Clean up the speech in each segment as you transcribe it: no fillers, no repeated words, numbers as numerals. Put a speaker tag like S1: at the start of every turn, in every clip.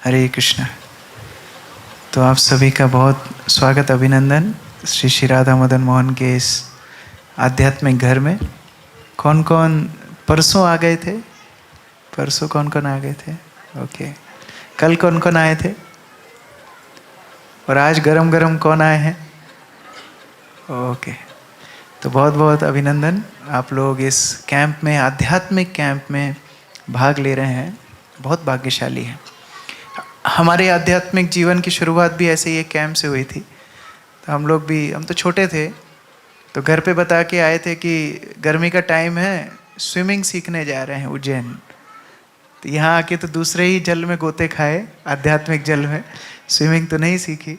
S1: हरे कृष्ण। तो आप सभी का बहुत स्वागत, अभिनंदन श्री श्री राधा मदन मोहन के इस आध्यात्मिक घर में। कौन कौन परसों आ गए थे? परसों कौन कौन आ गए थे? ओके। कल कौन कौन आए थे? और आज गरम गरम कौन आए हैं? ओके। तो बहुत बहुत अभिनंदन, आप लोग इस कैंप में, आध्यात्मिक कैंप में भाग ले रहे हैं। बहुत भाग्यशाली हैं। हमारे आध्यात्मिक जीवन की शुरुआत भी ऐसे ही एक कैंप से हुई थी। तो हम तो छोटे थे, तो घर पे बता के आए थे कि गर्मी का टाइम है, स्विमिंग सीखने जा रहे हैं उज्जैन। तो यहाँ आके तो दूसरे ही जल में गोते खाए, आध्यात्मिक जल में। स्विमिंग तो नहीं सीखी,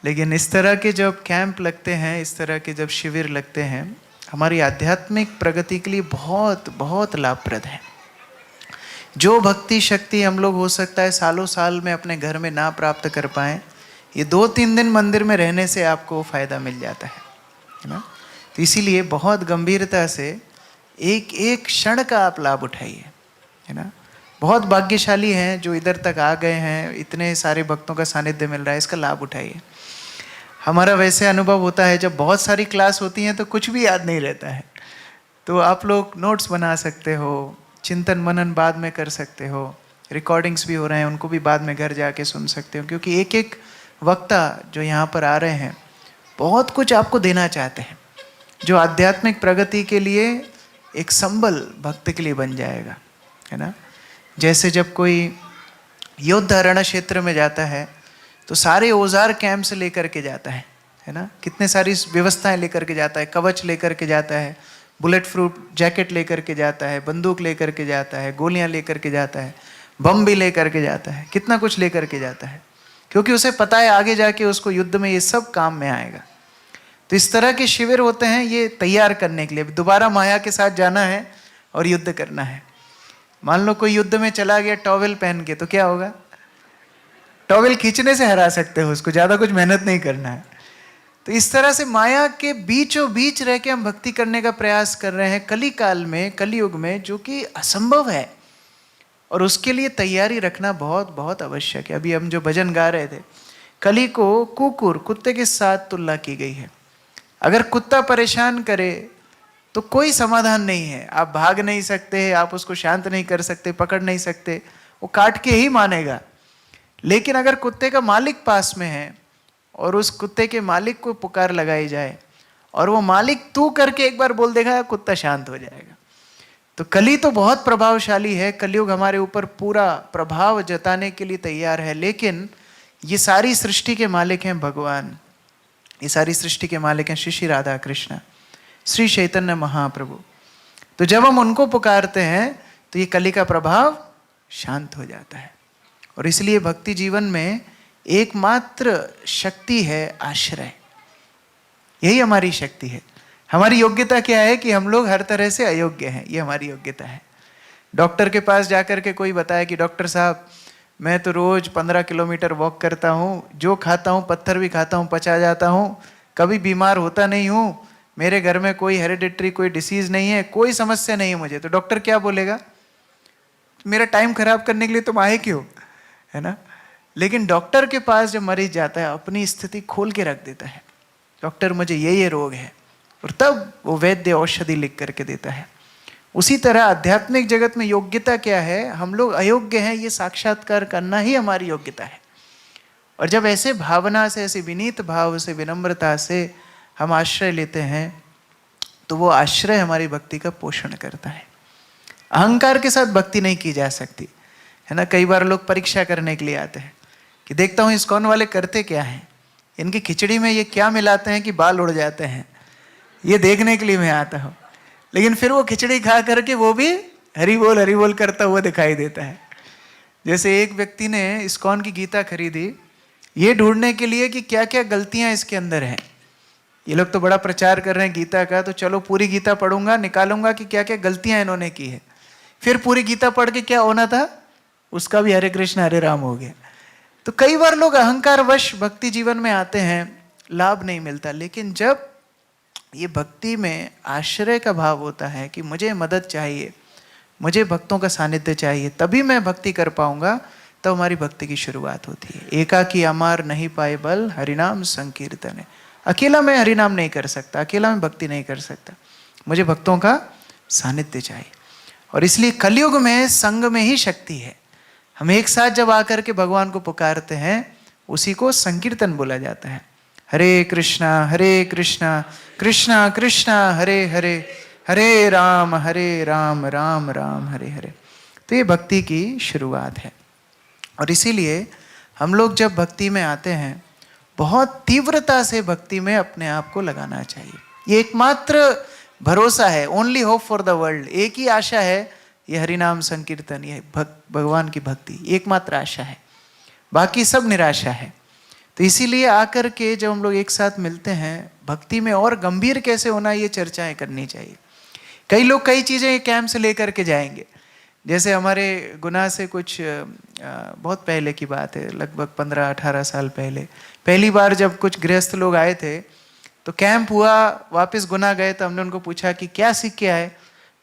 S1: लेकिन इस तरह के जब कैंप लगते हैं, इस तरह के जब शिविर लगते हैं, हमारी आध्यात्मिक प्रगति के लिए बहुत बहुत लाभप्रद है। जो भक्ति शक्ति हम लोग हो सकता है सालों साल में अपने घर में ना प्राप्त कर पाएँ, ये 2-3 दिन मंदिर में रहने से आपको फ़ायदा मिल जाता है ना। तो इसीलिए बहुत गंभीरता से एक एक क्षण का आप लाभ उठाइए, है ना। बहुत भाग्यशाली हैं जो इधर तक आ गए हैं, इतने सारे भक्तों का सानिध्य मिल रहा है, इसका लाभ उठाइए। हमारा वैसे अनुभव होता है, जब बहुत सारी क्लास होती हैं तो कुछ भी याद नहीं रहता है, तो आप लोग नोट्स बना सकते हो, चिंतन मनन बाद में कर सकते हो, रिकॉर्डिंग्स भी हो रहे हैं, उनको भी बाद में घर जाके सुन सकते हो, क्योंकि एक एक वक्ता जो यहाँ पर आ रहे हैं बहुत कुछ आपको देना चाहते हैं, जो आध्यात्मिक प्रगति के लिए एक संबल भक्त के लिए बन जाएगा, है ना। जैसे जब कोई योद्धा रण क्षेत्र में जाता है तो सारे औजार कैंप से लेकर के जाता है ना। कितने सारी व्यवस्थाएं लेकर के जाता है, कवच लेकर के जाता है, बुलेट प्रूफ जैकेट लेकर के जाता है, बंदूक लेकर के जाता है, गोलियां लेकर के जाता है, बम भी लेकर के जाता है, कितना कुछ लेकर के जाता है, क्योंकि उसे पता है आगे जाके उसको युद्ध में ये सब काम में आएगा। तो इस तरह के शिविर होते हैं ये तैयार करने के लिए, दोबारा माया के साथ जाना है और युद्ध करना है। मान लो कोई युद्ध में चला गया टॉवेल पहन के, तो क्या होगा? टॉवेल खींचने से हरा सकते हो उसको, ज़्यादा कुछ मेहनत नहीं करना है। तो इस तरह से माया के बीचों बीच रह के हम भक्ति करने का प्रयास कर रहे हैं कली काल में, कलयुग में, जो कि असंभव है, और उसके लिए तैयारी रखना बहुत बहुत आवश्यक है। अभी हम जो भजन गा रहे थे, कली को कुकुर, कुत्ते के साथ तुलना की गई है। अगर कुत्ता परेशान करे तो कोई समाधान नहीं है, आप भाग नहीं सकते, आप उसको शांत नहीं कर सकते, पकड़ नहीं सकते, वो काट के ही मानेगा। लेकिन अगर कुत्ते का मालिक पास में है और उस कुत्ते के मालिक को पुकार लगाई जाए और वो मालिक तू करके एक बार बोल देगा, कुत्ता शांत हो जाएगा। तो कली तो बहुत प्रभावशाली है, कलयुग हमारे ऊपर पूरा प्रभाव जताने के लिए तैयार है, लेकिन ये सारी सृष्टि के मालिक हैं भगवान, ये सारी सृष्टि के मालिक हैं श्री श्री राधा कृष्ण, श्री चैतन्य महाप्रभु। तो जब हम उनको पुकारते हैं तो ये कली का प्रभाव शांत हो जाता है। और इसलिए भक्ति जीवन में एकमात्र शक्ति है आश्रय, यही हमारी शक्ति है। हमारी योग्यता क्या है कि हम लोग हर तरह से अयोग्य हैं, ये हमारी योग्यता है। डॉक्टर के पास जाकर के कोई बताए कि डॉक्टर साहब मैं तो रोज 15 किलोमीटर वॉक करता हूँ, जो खाता हूँ पत्थर भी खाता हूँ, पचा जाता हूँ, कभी बीमार होता नहीं हूँ, मेरे घर में कोई हेरिडिटरी कोई डिसीज नहीं है, कोई समस्या नहीं है मुझे, तो डॉक्टर क्या बोलेगा? मेरा टाइम खराब करने के लिए तुम आए क्यों, है ना। लेकिन डॉक्टर के पास जब मरीज जाता है अपनी स्थिति खोल के रख देता है, डॉक्टर मुझे ये रोग है, और तब वो वैद्य औषधि लिख करके देता है। उसी तरह आध्यात्मिक जगत में योग्यता क्या है? हम लोग अयोग्य हैं, ये साक्षात्कार करना ही हमारी योग्यता है। और जब ऐसे भावना से, ऐसे विनीत भाव से, विनम्रता से हम आश्रय लेते हैं तो वो आश्रय हमारी भक्ति का पोषण करता है। अहंकार के साथ भक्ति नहीं की जा सकती, है ना। कई बार लोग परीक्षा करने के लिए आते हैं कि देखता हूँ इस्कॉन वाले करते क्या हैं, इनकी खिचड़ी में ये क्या मिलाते हैं कि बाल उड़ जाते हैं, ये देखने के लिए मैं आता हूँ। लेकिन फिर वो खिचड़ी खा करके वो भी हरि बोल करता हुआ दिखाई देता है। जैसे एक व्यक्ति ने इस्कॉन की गीता खरीदी ये ढूंढने के लिए कि क्या क्या गलतियां इसके अंदर हैं। ये लोग तो बड़ा प्रचार कर रहे हैं गीता का, तो चलो पूरी गीता पढ़ूंगा, निकालूंगा कि क्या क्या गलतियां इन्होंने की है। फिर पूरी गीता पढ़ के क्या होना था, उसका भी हरे कृष्ण हरे राम हो गया। तो कई बार लोग अहंकारवश भक्ति जीवन में आते हैं, लाभ नहीं मिलता। लेकिन जब ये भक्ति में आश्रय का भाव होता है कि मुझे मदद चाहिए, मुझे भक्तों का सानिध्य चाहिए, तभी मैं भक्ति कर पाऊंगा, तो हमारी भक्ति की शुरुआत होती है। एकाकी अमर नहीं पाए बल, हरिनाम संकीर्तन है। अकेला मैं हरिनाम नहीं कर सकता, अकेला मैं भक्ति नहीं कर सकता, मुझे भक्तों का सानिध्य चाहिए। और इसलिए कलयुग में संग में ही शक्ति है। हम एक साथ जब आकर के भगवान को पुकारते हैं, उसी को संकीर्तन बोला जाता है। हरे कृष्णा कृष्णा कृष्णा हरे हरे, हरे राम राम राम हरे हरे। तो ये भक्ति की शुरुआत है। और इसीलिए हम लोग जब भक्ति में आते हैं, बहुत तीव्रता से भक्ति में अपने आप को लगाना चाहिए। ये एकमात्र भरोसा है, only hope for the world. एक ही आशा है, ये हरिनाम संकीर्तन, ये भगवान की भक्ति, एकमात्र आशा है, बाकी सब निराशा है। तो इसीलिए आकर के जब हम लोग एक साथ मिलते हैं, भक्ति में और गंभीर कैसे होना, ये चर्चाएं करनी चाहिए। कई लोग कई चीज़ें कैंप से लेकर के जाएंगे। जैसे हमारे गुना से कुछ बहुत पहले की बात है, लगभग 15-18 साल पहले, पहली बार जब कुछ गृहस्थ लोग आए थे, तो कैंप हुआ, वापस गुना गए, तो हमने उनको पूछा कि क्या सीख के आए।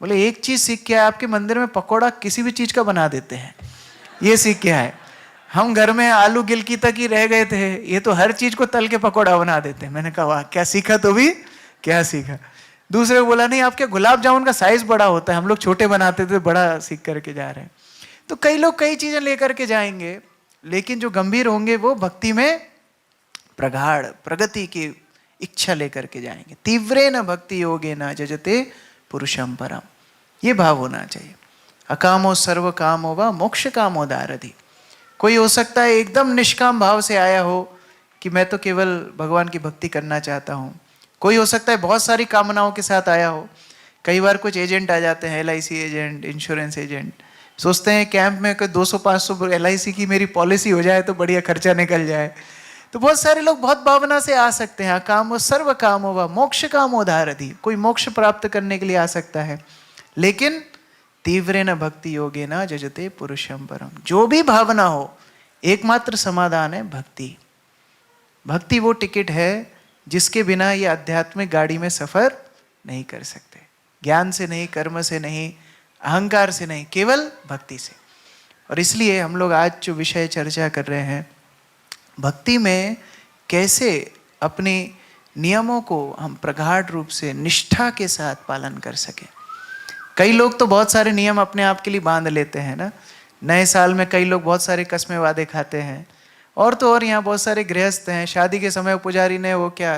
S1: बोले एक चीज़ सीख के आए, आपके मंदिर में पकौड़ा किसी भी चीज़ का बना देते हैं, ये सीख के आए। हम घर में आलू गिलकी तक ही रह गए थे, ये तो हर चीज़ को तल के पकौड़ा बना देते हैं। मैंने कहा वाह, क्या सीखा, तो भी क्या सीखा। दूसरे को बोला नहीं, आपके गुलाब जामुन का साइज बड़ा होता है, हम लोग छोटे बनाते थे, बड़ा सीख करके जा रहे हैं। तो कई लोग कई चीजें लेकर के जाएंगे, लेकिन जो गंभीर होंगे वो भक्ति में प्रगाढ़ प्रगति की इच्छा लेकर के जाएंगे। तीव्रेन भक्ति योगेन जजते पुरुषम परम, ये भाव होना चाहिए। अकामो सर्व कामो वा मोक्ष कामो दारधि। कोई हो सकता है एकदम निष्काम भाव से आया हो कि मैं तो केवल भगवान की भक्ति करना चाहता हूँ। कोई हो सकता है बहुत सारी कामनाओं के साथ आया हो। कई बार कुछ एजेंट आ जाते हैं, LIC एजेंट, इंश्योरेंस एजेंट, सोचते हैं कैंप में कोई 200-500 LIC की मेरी पॉलिसी हो जाए तो बढ़िया खर्चा निकल जाए। तो बहुत सारे लोग बहुत भावना से आ सकते हैं। काम सर्व कामो वा मोक्ष कामो दारधि, कोई मोक्ष प्राप्त करने के लिए आ सकता है, लेकिन तीव्रेन भक्ति योगेन जजते पुरुषम परम। जो भी भावना हो, एकमात्र समाधान है भक्ति। भक्ति वो टिकट है जिसके बिना ये आध्यात्मिक गाड़ी में सफर नहीं कर सकते। ज्ञान से नहीं, कर्म से नहीं, अहंकार से नहीं, केवल भक्ति से। और इसलिए हम लोग आज जो विषय चर्चा कर रहे हैं, भक्ति में कैसे अपने नियमों को हम प्रगाढ़ रूप से निष्ठा के साथ पालन कर सकें। कई लोग तो बहुत सारे नियम अपने आप के लिए बांध लेते हैं ना। नए साल में कई लोग बहुत सारे कस्में वादे खाते हैं, और तो और यहाँ बहुत सारे गृहस्थ हैं, शादी के समय पुजारी ने वो क्या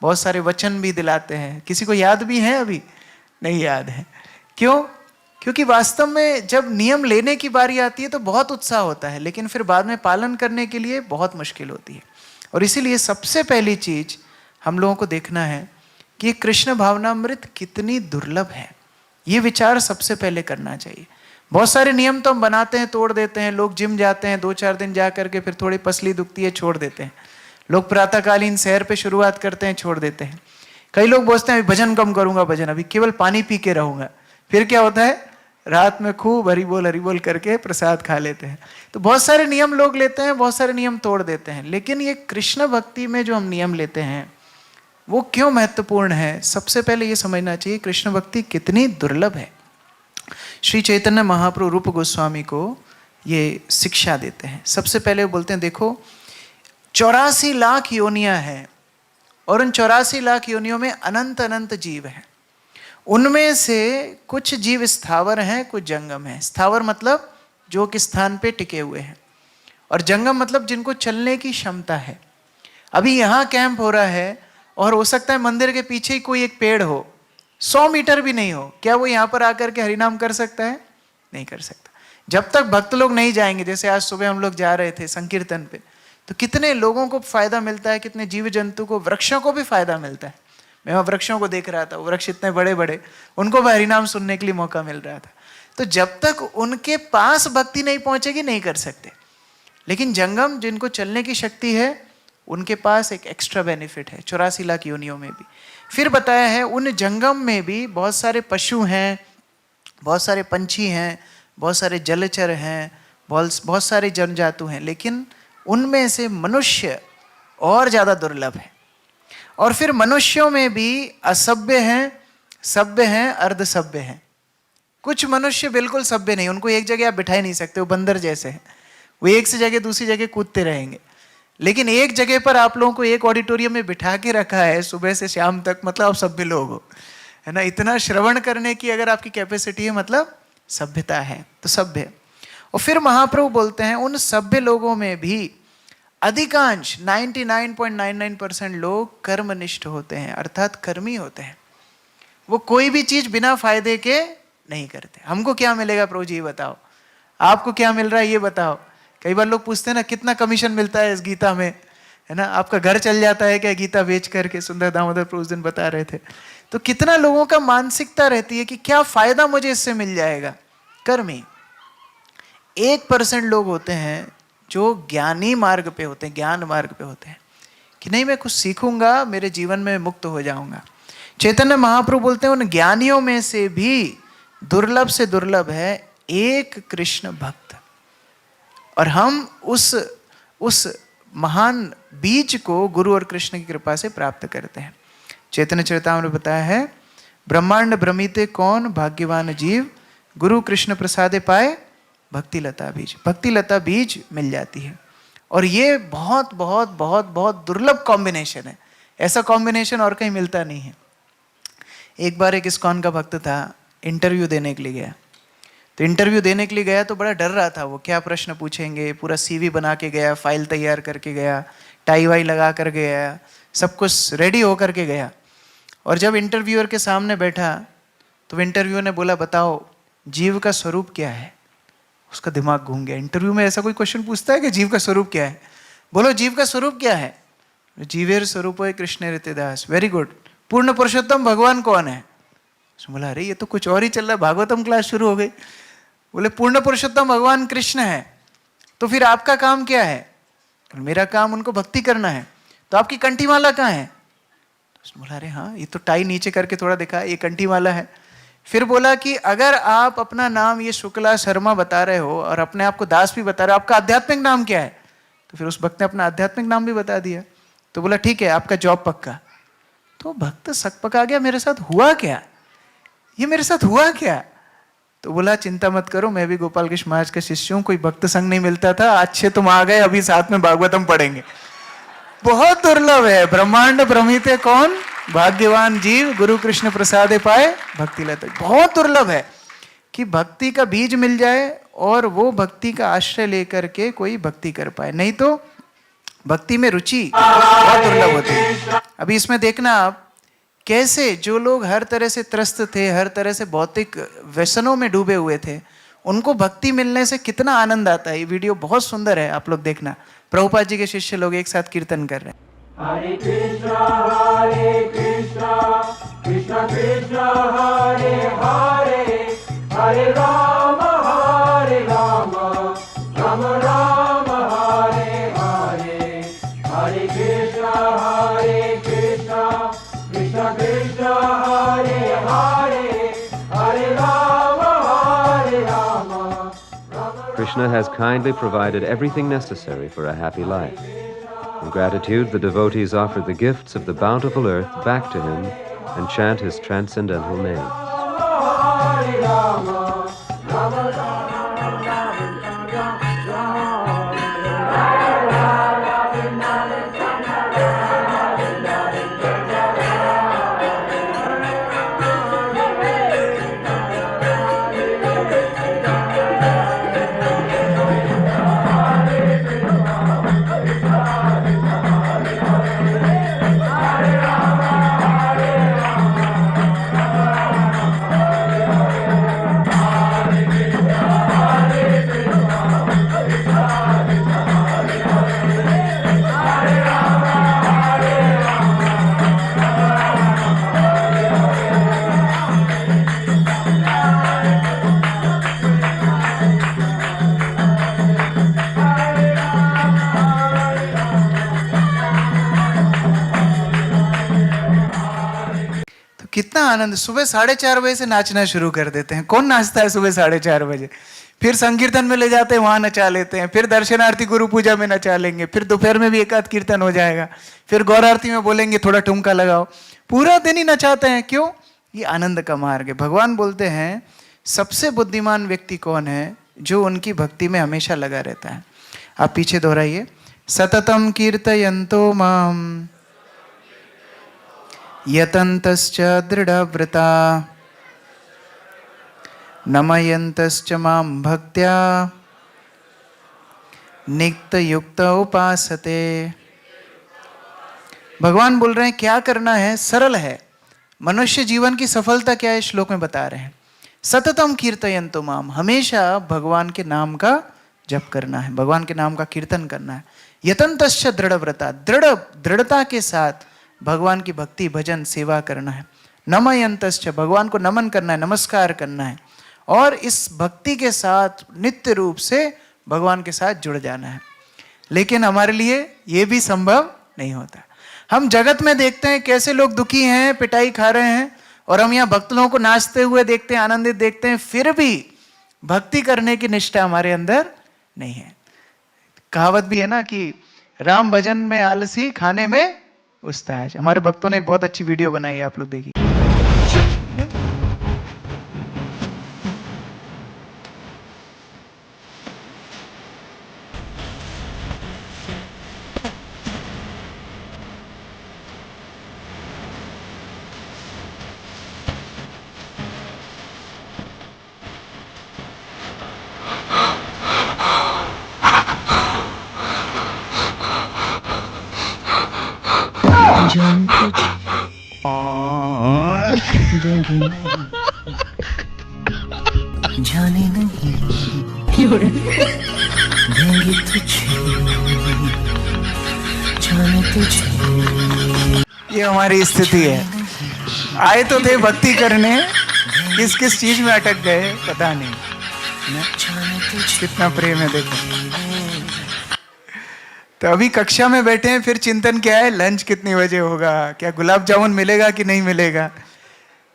S1: बहुत सारे वचन भी दिलाते हैं। किसी को याद भी है? अभी नहीं याद है। क्यों? क्योंकि वास्तव में जब नियम लेने की बारी आती है तो बहुत उत्साह होता है, लेकिन फिर बाद में पालन करने के लिए बहुत मुश्किल होती है। और इसीलिए सबसे पहली चीज हम लोगों को देखना है कि कृष्ण भावनामृत कितनी दुर्लभ है। ये विचार सबसे पहले करना चाहिए। बहुत सारे नियम तो हम बनाते हैं, तोड़ देते हैं। लोग जिम जाते हैं, 2-4 दिन जा करके फिर थोड़ी पसली दुखती है, छोड़ देते हैं। लोग प्रातःकालीन सैर पे शुरुआत करते हैं, छोड़ देते हैं। कई लोग बोलते हैं अभी भजन कम करूंगा, भजन अभी केवल पानी पी के रहूंगा। फिर क्या होता है, रात में खूब हरि बोल करके प्रसाद खा लेते हैं। तो बहुत सारे नियम लोग लेते हैं, बहुत सारे नियम तोड़ देते हैं। लेकिन ये कृष्ण भक्ति में जो हम नियम लेते हैं वो क्यों महत्वपूर्ण है, सबसे पहले ये समझना चाहिए कृष्ण भक्ति कितनी दुर्लभ है। श्री चैतन्य महाप्रभु रूप गोस्वामी को ये शिक्षा देते हैं। सबसे पहले वो बोलते हैं देखो 84 लाख योनियां हैं, और उन 84 लाख योनियों में अनंत अनंत जीव हैं। उनमें से कुछ जीव स्थावर हैं, कुछ जंगम हैं। स्थावर मतलब जो कि स्थान पे टिके हुए हैं, और जंगम मतलब जिनको चलने की क्षमता है। अभी यहाँ कैंप हो रहा है और हो सकता है मंदिर के पीछे ही कोई एक पेड़ हो, 100 मीटर भी नहीं हो, क्या वो यहाँ पर आकर के हरिनाम कर सकता है? नहीं कर सकता। जब तक भक्त लोग नहीं जाएंगे, जैसे आज सुबह हम लोग जा रहे थे संकीर्तन पे, तो कितने लोगों को फायदा मिलता है, कितने जीव जंतु को, वृक्षों को भी फायदा मिलता है। मैं वहाँ वृक्षों को देख रहा था, वो वृक्ष इतने बड़े बड़े, उनको भी हरिनाम सुनने के लिए मौका मिल रहा था। तो जब तक उनके पास भक्ति नहीं पहुंचेगी नहीं कर सकते। लेकिन जंगम जिनको चलने की शक्ति है, उनके पास एक एक्स्ट्रा बेनिफिट है 84 लाख योनियों में भी। फिर बताया है उन जंगम में भी बहुत सारे पशु हैं, बहुत सारे पंछी हैं, बहुत सारे जलचर हैं, बहुत सारे जनजातु हैं, लेकिन उनमें से मनुष्य और ज़्यादा दुर्लभ है। और फिर मनुष्यों में भी असभ्य हैं, सभ्य हैं, अर्धसभ्य हैं। कुछ मनुष्य बिल्कुल सभ्य नहीं, उनको एक जगह आप बिठा ही नहीं सकते, वो बंदर जैसे हैं। वो एक से जगह दूसरी जगह कूदते रहेंगे। लेकिन एक जगह पर आप लोगों को एक ऑडिटोरियम में बिठा के रखा है सुबह से शाम तक, मतलब आप सभ्य लोग हो, है ना। इतना श्रवण करने की अगर आपकी कैपेसिटी है, मतलब सभ्यता है, तो सभ्य। और फिर महाप्रभु बोलते हैं उन सभ्य लोगों में भी अधिकांश 99.99% लोग कर्मनिष्ठ होते हैं, अर्थात कर्मी होते हैं। वो कोई भी चीज बिना फायदे के नहीं करते। हमको क्या मिलेगा प्रभु जी, ये बताओ, आपको क्या मिल रहा है ये बताओ। कई बार लोग पूछते हैं ना कितना कमीशन मिलता है इस गीता में, है ना, आपका घर चल जाता है क्या गीता बेच करके। सुंदर दामोदर प्रभु उस दिन बता रहे थे। तो कितना लोगों का मानसिकता रहती है कि क्या फायदा मुझे इससे मिल जाएगा। कर्मी 1% लोग होते हैं जो ज्ञानी मार्ग पे होते हैं, ज्ञान मार्ग पे होते हैं कि नहीं मैं कुछ सीखूंगा, मेरे जीवन में मुक्त हो जाऊंगा। चैतन्य महाप्रभु बोलते हैं उन ज्ञानियों में से भी दुर्लभ से दुर्लभ है एक कृष्ण भक्त। और हम उस महान बीज को गुरु और कृष्ण की कृपा से प्राप्त करते हैं। चैतन्य चरितामृत में बताया है, ब्रह्मांड भ्रमिते कौन भाग्यवान जीव, गुरु कृष्ण प्रसादे पाए भक्ति लता बीज। भक्ति लता बीज मिल जाती है। और ये बहुत बहुत बहुत बहुत दुर्लभ कॉम्बिनेशन है। ऐसा कॉम्बिनेशन और कहीं मिलता नहीं है। एक बार एक इस्कॉन का भक्त था, इंटरव्यू देने के लिए गया। तो इंटरव्यू देने के लिए गया तो बड़ा डर रहा था वो, क्या प्रश्न पूछेंगे। पूरा सीवी बना के गया, फाइल तैयार करके गया, टाई वाई लगा कर गया, सब कुछ रेडी होकर के गया। और जब इंटरव्यूअर के सामने बैठा तो इंटरव्यूअर ने बोला बताओ जीव का स्वरूप क्या है। उसका दिमाग घूम गया। इंटरव्यू में ऐसा कोई क्वेश्चन पूछता है कि जीव का स्वरूप क्या है, बोलो जीव का स्वरूप क्या है। जीवेर स्वरूप है कृष्ण ऋतदास। Very good. पूर्ण पुरुषोत्तम भगवान कौन है। बोला अरे ये तो कुछ और ही चल रहा है, भागवतम क्लास शुरू हो गई। बोले पूर्ण पुरुषोत्तम भगवान कृष्ण है, तो फिर आपका काम क्या है। मेरा काम उनको भक्ति करना है। तो आपकी कंठी माला कहाँ है। बोला अरे हाँ ये तो टाई नीचे करके थोड़ा दिखा, ये कंठी माला है। फिर बोला कि अगर आप अपना नाम ये शुक्ला शर्मा बता रहे हो और अपने आप को दास भी बता रहे हो, आपका आध्यात्मिक नाम क्या है। तो फिर उस भक्त ने अपना आध्यात्मिक नाम भी बता दिया। तो बोला ठीक है आपका जॉब पक्का। तो भक्त सक पका गया, मेरे साथ हुआ क्या, ये मेरे साथ हुआ क्या। तो बोला चिंता मत करो, मैं भी गोपाल कृष्ण महाराज का शिष्य हूं, कोई भक्त संग नहीं मिलता था, अच्छे तुम आ गए, अभी साथ में भागवतम पढ़ेंगे। बहुत दुर्लभ है। ब्रह्मांड भ्रमिते कौन भाग्यवान जीव, गुरु कृष्ण प्रसादे पाए भक्ति लता। बहुत दुर्लभ है कि भक्ति का बीज मिल जाए और वो भक्ति का आश्रय लेकर के कोई भक्ति कर पाए। नहीं तो भक्ति में रुचि बहुत दुर्लभ होती है। अभी इसमें देखना आप कैसे जो लोग हर तरह से त्रस्त थे, हर तरह से भौतिक व्यसनों में डूबे हुए थे, उनको भक्ति मिलने से कितना आनंद आता है। ये वीडियो बहुत सुंदर है, आप लोग देखना। प्रभुपाद जी के शिष्य लोग एक साथ कीर्तन कर रहे हैं।
S2: हरे कृष्णा कृष्णा कृष्णा हरे हरे, हरे राम राम राम हरे हरे, हरे कृष्णा कृष्णा कृष्णा हरे हरे, हरे Ram
S3: Krishna has kindly provided everything necessary for a happy life. In gratitude, the devotees offer the gifts of the bountiful earth back to him and chant his transcendental name.
S1: कितना आनंद। सुबह 4:30 बजे से नाचना शुरू कर देते हैं। कौन नाचता है सुबह 4:30 बजे। फिर संकीर्तन में ले जाते हैं, वहां नचा लेते हैं। फिर दर्शनार्थी गुरु पूजा में नचा लेंगे। फिर दोपहर में भी एक आध कीर्तन हो जाएगा। फिर गौर आरती में बोलेंगे थोड़ा ठुमका लगाओ। पूरा दिन ही नचाते हैं। क्यों। ये आनंद का मार्ग है। भगवान बोलते हैं सबसे बुद्धिमान व्यक्ति कौन है, जो उनकी भक्ति में हमेशा लगा रहता है। आप पीछे दोहराइए। सततम कीर्तयन्तो माम यतन्तश्च दृढ़व्रता नमयन्तश्च माम भक्त्या नित्ययुक्त उपासते। भगवान बोल रहे हैं क्या करना है, सरल है। मनुष्य जीवन की सफलता क्या है श्लोक में बता रहे हैं। सततम कीर्तयन्तो माम, हमेशा भगवान के नाम का जप करना है, भगवान के नाम का कीर्तन करना है। यतन्तश्च दृढ़व्रता, दृढ़ता के साथ भगवान की भक्ति भजन सेवा करना है। नमयन्तश्च, भगवान को नमन करना है, नमस्कार करना है। और इस भक्ति के साथ नित्य रूप से भगवान के साथ जुड़ जाना है। लेकिन हमारे लिए ये भी संभव नहीं होता। हम जगत में देखते हैं कैसे लोग दुखी हैं, पिटाई खा रहे हैं, और हम यहाँ भक्त लोगों को नाचते हुए देखते हैं, आनंदित देखते हैं, फिर भी भक्ति करने की निष्ठा हमारे अंदर नहीं है। कहावत भी है ना कि राम भजन में आलसी, खाने में उस्ताद। हमारे भक्तों ने एक बहुत अच्छी वीडियो बनाई है, आप लोग देखिए।
S4: जाने नहीं देंगे तुझे, जाने तुझे।
S1: ये हमारी स्थिति है। आए तो थे भक्ति करने, किस किस चीज में अटक गए पता नहीं। कितना प्रेम है देखो। तो अभी कक्षा में बैठे हैं, फिर चिंतन क्या है, लंच कितनी बजे होगा, क्या गुलाब जामुन मिलेगा कि नहीं मिलेगा।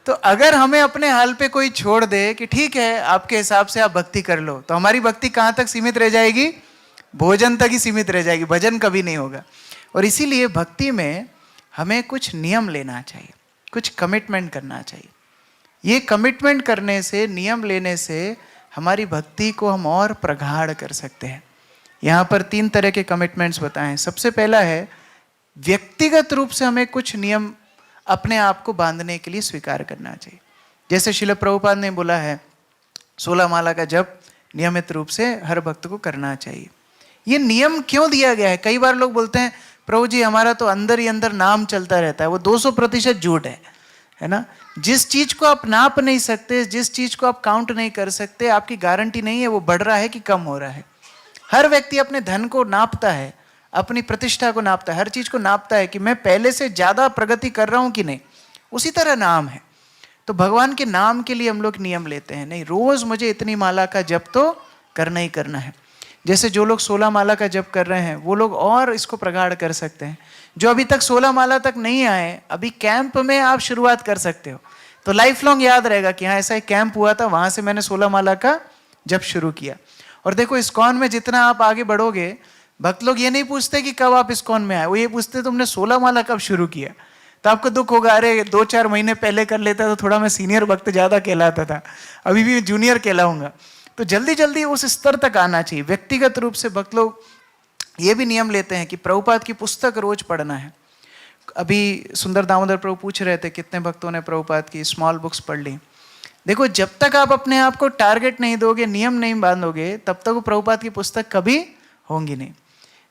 S1: तो अगर हमें अपने हाल पे कोई छोड़ दे कि ठीक है आपके हिसाब से आप भक्ति कर लो, तो हमारी भक्ति कहाँ तक सीमित रह जाएगी, भोजन तक ही सीमित रह जाएगी, भजन कभी नहीं होगा। और इसीलिए भक्ति में हमें कुछ नियम लेना चाहिए, कुछ कमिटमेंट करना चाहिए। ये कमिटमेंट करने से, नियम लेने से हमारी भक्ति को हम और प्रगाढ़ कर सकते हैं। यहाँ पर 3 तरह के कमिटमेंट्स बताएं। सबसे पहला है व्यक्तिगत रूप से हमें कुछ नियम अपने आप को बांधने के लिए स्वीकार करना चाहिए। जैसे श्रील प्रभुपाद ने बोला है 16 माला का जप नियमित रूप से हर भक्त को करना चाहिए। ये नियम क्यों दिया गया है? कई बार लोग बोलते हैं प्रभु जी हमारा तो अंदर ही अंदर नाम चलता रहता है। वो 200% झूठ है ना। जिस चीज को आप नाप नहीं सकते, जिस चीज को आप काउंट नहीं कर सकते, आपकी गारंटी नहीं है वो बढ़ रहा है कि कम हो रहा है। हर व्यक्ति अपने धन को नापता है, अपनी प्रतिष्ठा को नापता है, हर चीज को नापता है कि मैं पहले से ज्यादा प्रगति कर रहा हूं कि नहीं। उसी तरह नाम है। तो भगवान के नाम के लिए हम लोग नियम लेते हैं, नहीं रोज मुझे इतनी माला का जप तो करना ही करना है। जैसे जो लोग 16 माला का जप कर रहे हैं वो लोग और इसको प्रगाढ़ कर सकते हैं। जो अभी तक 16 माला तक नहीं आए, अभी कैंप में आप शुरुआत कर सकते हो, तो लाइफ लॉन्ग याद रहेगा कि हाँ ऐसा एक कैंप हुआ था, वहां से मैंने 16 माला का जप शुरू किया। और देखो इस्कॉन में जितना आप आगे बढ़ोगे, भक्त लोग ये नहीं पूछते कि कब आप इस्कॉन में आए, वो ये पूछते तुमने 16 माला कब शुरू किया। तो आपको दुख होगा, अरे 2-4 महीने पहले कर लेता तो थोड़ा मैं सीनियर भक्त ज्यादा कहलाता था, अभी भी जूनियर कहलाऊंगा। तो जल्दी जल्दी उस स्तर तक आना चाहिए। व्यक्तिगत रूप से भक्त लोग ये भी नियम लेते हैं कि प्रभुपाद की पुस्तक रोज पढ़ना है। अभी सुंदर दामोदर प्रभु पूछ रहे थे कितने भक्तों ने प्रभुपाद की स्मॉल बुक्स पढ़ ली। देखो जब तक आप अपने आप को टारगेट नहीं दोगे, नियम नहीं बांधोगे, तब तक वो प्रभुपाद की पुस्तक कभी होंगी नहीं।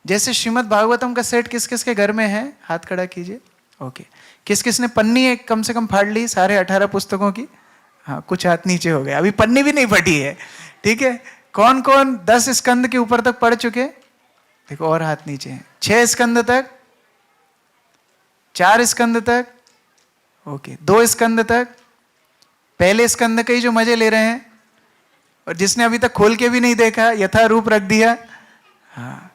S1: जैसे श्रीमद् भागवतम का सेट किस किस के घर में है, हाथ खड़ा कीजिए। ओके, किस किस ने पन्नी एक कम से कम फाड़ ली सारे 18 पुस्तकों की? हाँ, कुछ हाथ नीचे हो गए, अभी पन्नी भी नहीं फटी है। ठीक है, कौन कौन 10 स्कंद के ऊपर तक पढ़ चुके? देखो और हाथ नीचे हैं। 6 स्कंद तक, 4 स्कंद तक, ओके 2 स्कंद तक, पहले स्कंद के ही जो मजे ले रहे हैं, और जिसने अभी तक खोल के भी नहीं देखा, यथा रूप रख दिया। हाँ,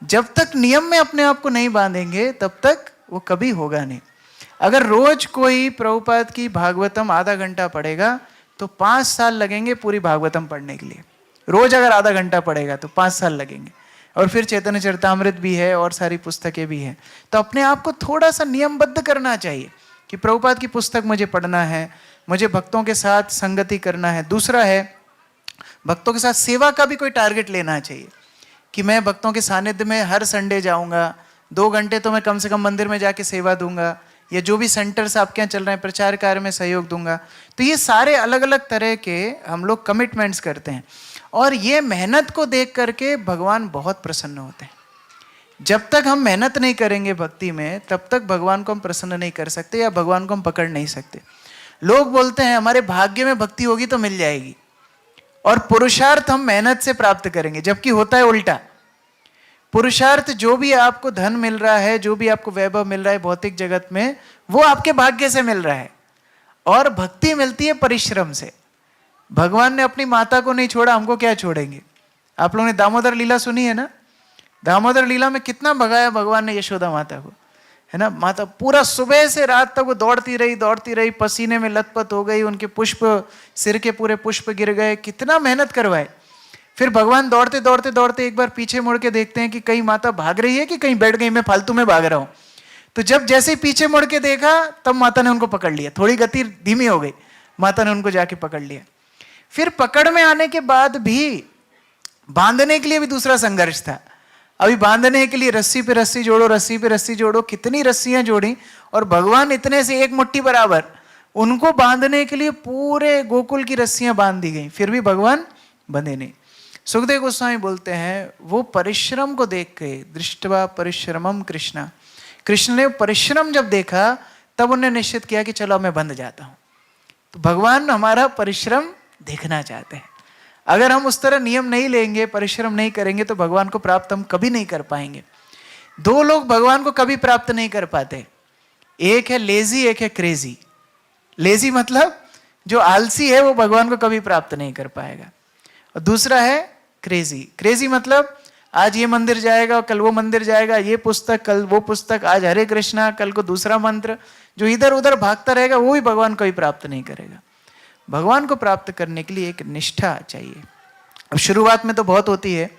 S1: जब तक नियम में अपने आप को नहीं बांधेंगे तब तक वो कभी होगा नहीं। अगर रोज कोई प्रभुपाद की भागवतम आधा घंटा पढ़ेगा तो 5 साल लगेंगे पूरी भागवतम पढ़ने के लिए। रोज अगर आधा घंटा पढ़ेगा तो 5 साल लगेंगे। और फिर चैतन्य चरितामृत भी है और सारी पुस्तकें भी हैं। तो अपने आप को थोड़ा सा नियमबद्ध करना चाहिए कि प्रभुपाद की पुस्तक मुझे पढ़ना है, मुझे भक्तों के साथ संगति करना है। दूसरा है भक्तों के साथ सेवा का भी कोई टारगेट लेना चाहिए कि मैं भक्तों के सानिध्य में हर संडे जाऊंगा, 2 घंटे तो मैं कम से कम मंदिर में जाके सेवा दूंगा, या जो भी सेंटर्स आपके यहाँ चल रहे हैं प्रचार कार्य में सहयोग दूंगा। तो ये सारे अलग अलग तरह के हम लोग कमिटमेंट्स करते हैं, और ये मेहनत को देख करके भगवान बहुत प्रसन्न होते हैं। जब तक हम मेहनत नहीं करेंगे भक्ति में, तब तक भगवान को हम प्रसन्न नहीं कर सकते या भगवान को हम पकड़ नहीं सकते। लोग बोलते हैं हमारे भाग्य में भक्ति होगी तो मिल जाएगी, और पुरुषार्थ हम मेहनत से प्राप्त करेंगे, जबकि होता है उल्टा। पुरुषार्थ, जो भी आपको धन मिल रहा है, जो भी आपको वैभव मिल रहा है भौतिक जगत में, वो आपके भाग्य से मिल रहा है, और भक्ति मिलती है परिश्रम से। भगवान ने अपनी माता को नहीं छोड़ा, हमको क्या छोड़ेंगे। आप लोगों ने दामोदर लीला सुनी है ना? दामोदर लीला में कितना भगाया भगवान ने यशोदा माता को, है ना? माता पूरा सुबह से रात तक वो दौड़ती रही, पसीने में लथपथ हो गई, उनके पुष्प, सिर के पूरे पुष्प गिर गए, कितना मेहनत करवाए। फिर भगवान दौड़ते एक बार पीछे मुड़ के देखते हैं कि कहीं माता भाग रही है कि कहीं बैठ गई, मैं फालतू में भाग रहा हूं। तो जब जैसे ही पीछे मुड़ के देखा, तब माता ने उनको पकड़ लिया। थोड़ी गति धीमी हो गई, माता ने उनको जाके पकड़ लिया। फिर पकड़ में आने के बाद भी बांधने के लिए भी दूसरा संघर्ष था। अभी बांधने के लिए रस्सी पे रस्सी जोड़ो, रस्सी पे रस्सी जोड़ो, कितनी रस्सियां जोड़ी, और भगवान इतने से एक मुट्ठी बराबर, उनको बांधने के लिए पूरे गोकुल की रस्सियां बांध दी गई, फिर भी भगवान बंधे नहीं। सुखदेव गोस्वामी बोलते हैं, वो परिश्रम को देख के, दृष्टवा परिश्रमम कृष्णा, कृष्ण ने परिश्रम जब देखा, तब उन्होंने निश्चित किया कि चलो मैं बंध जाता हूं। तो भगवान हमारा परिश्रम देखना चाहते हैं। अगर हम उस तरह नियम नहीं लेंगे, परिश्रम नहीं करेंगे, तो भगवान को प्राप्त हम कभी नहीं कर पाएंगे। 2 लोग भगवान को कभी प्राप्त नहीं कर पाते, एक है लेजी, एक है क्रेजी। लेजी मतलब जो आलसी है वो भगवान को कभी प्राप्त नहीं कर पाएगा, और दूसरा है क्रेजी। क्रेजी मतलब आज ये मंदिर जाएगा, कल वो मंदिर जाएगा, ये पुस्तक, कल वो पुस्तक, आज हरे कृष्णा, कल को दूसरा मंत्र, जो इधर उधर भागता रहेगा, वो भी भगवान को ही प्राप्त नहीं करेगा। भगवान को प्राप्त करने के लिए एक निष्ठा चाहिए। अब शुरुआत में तो बहुत होती है।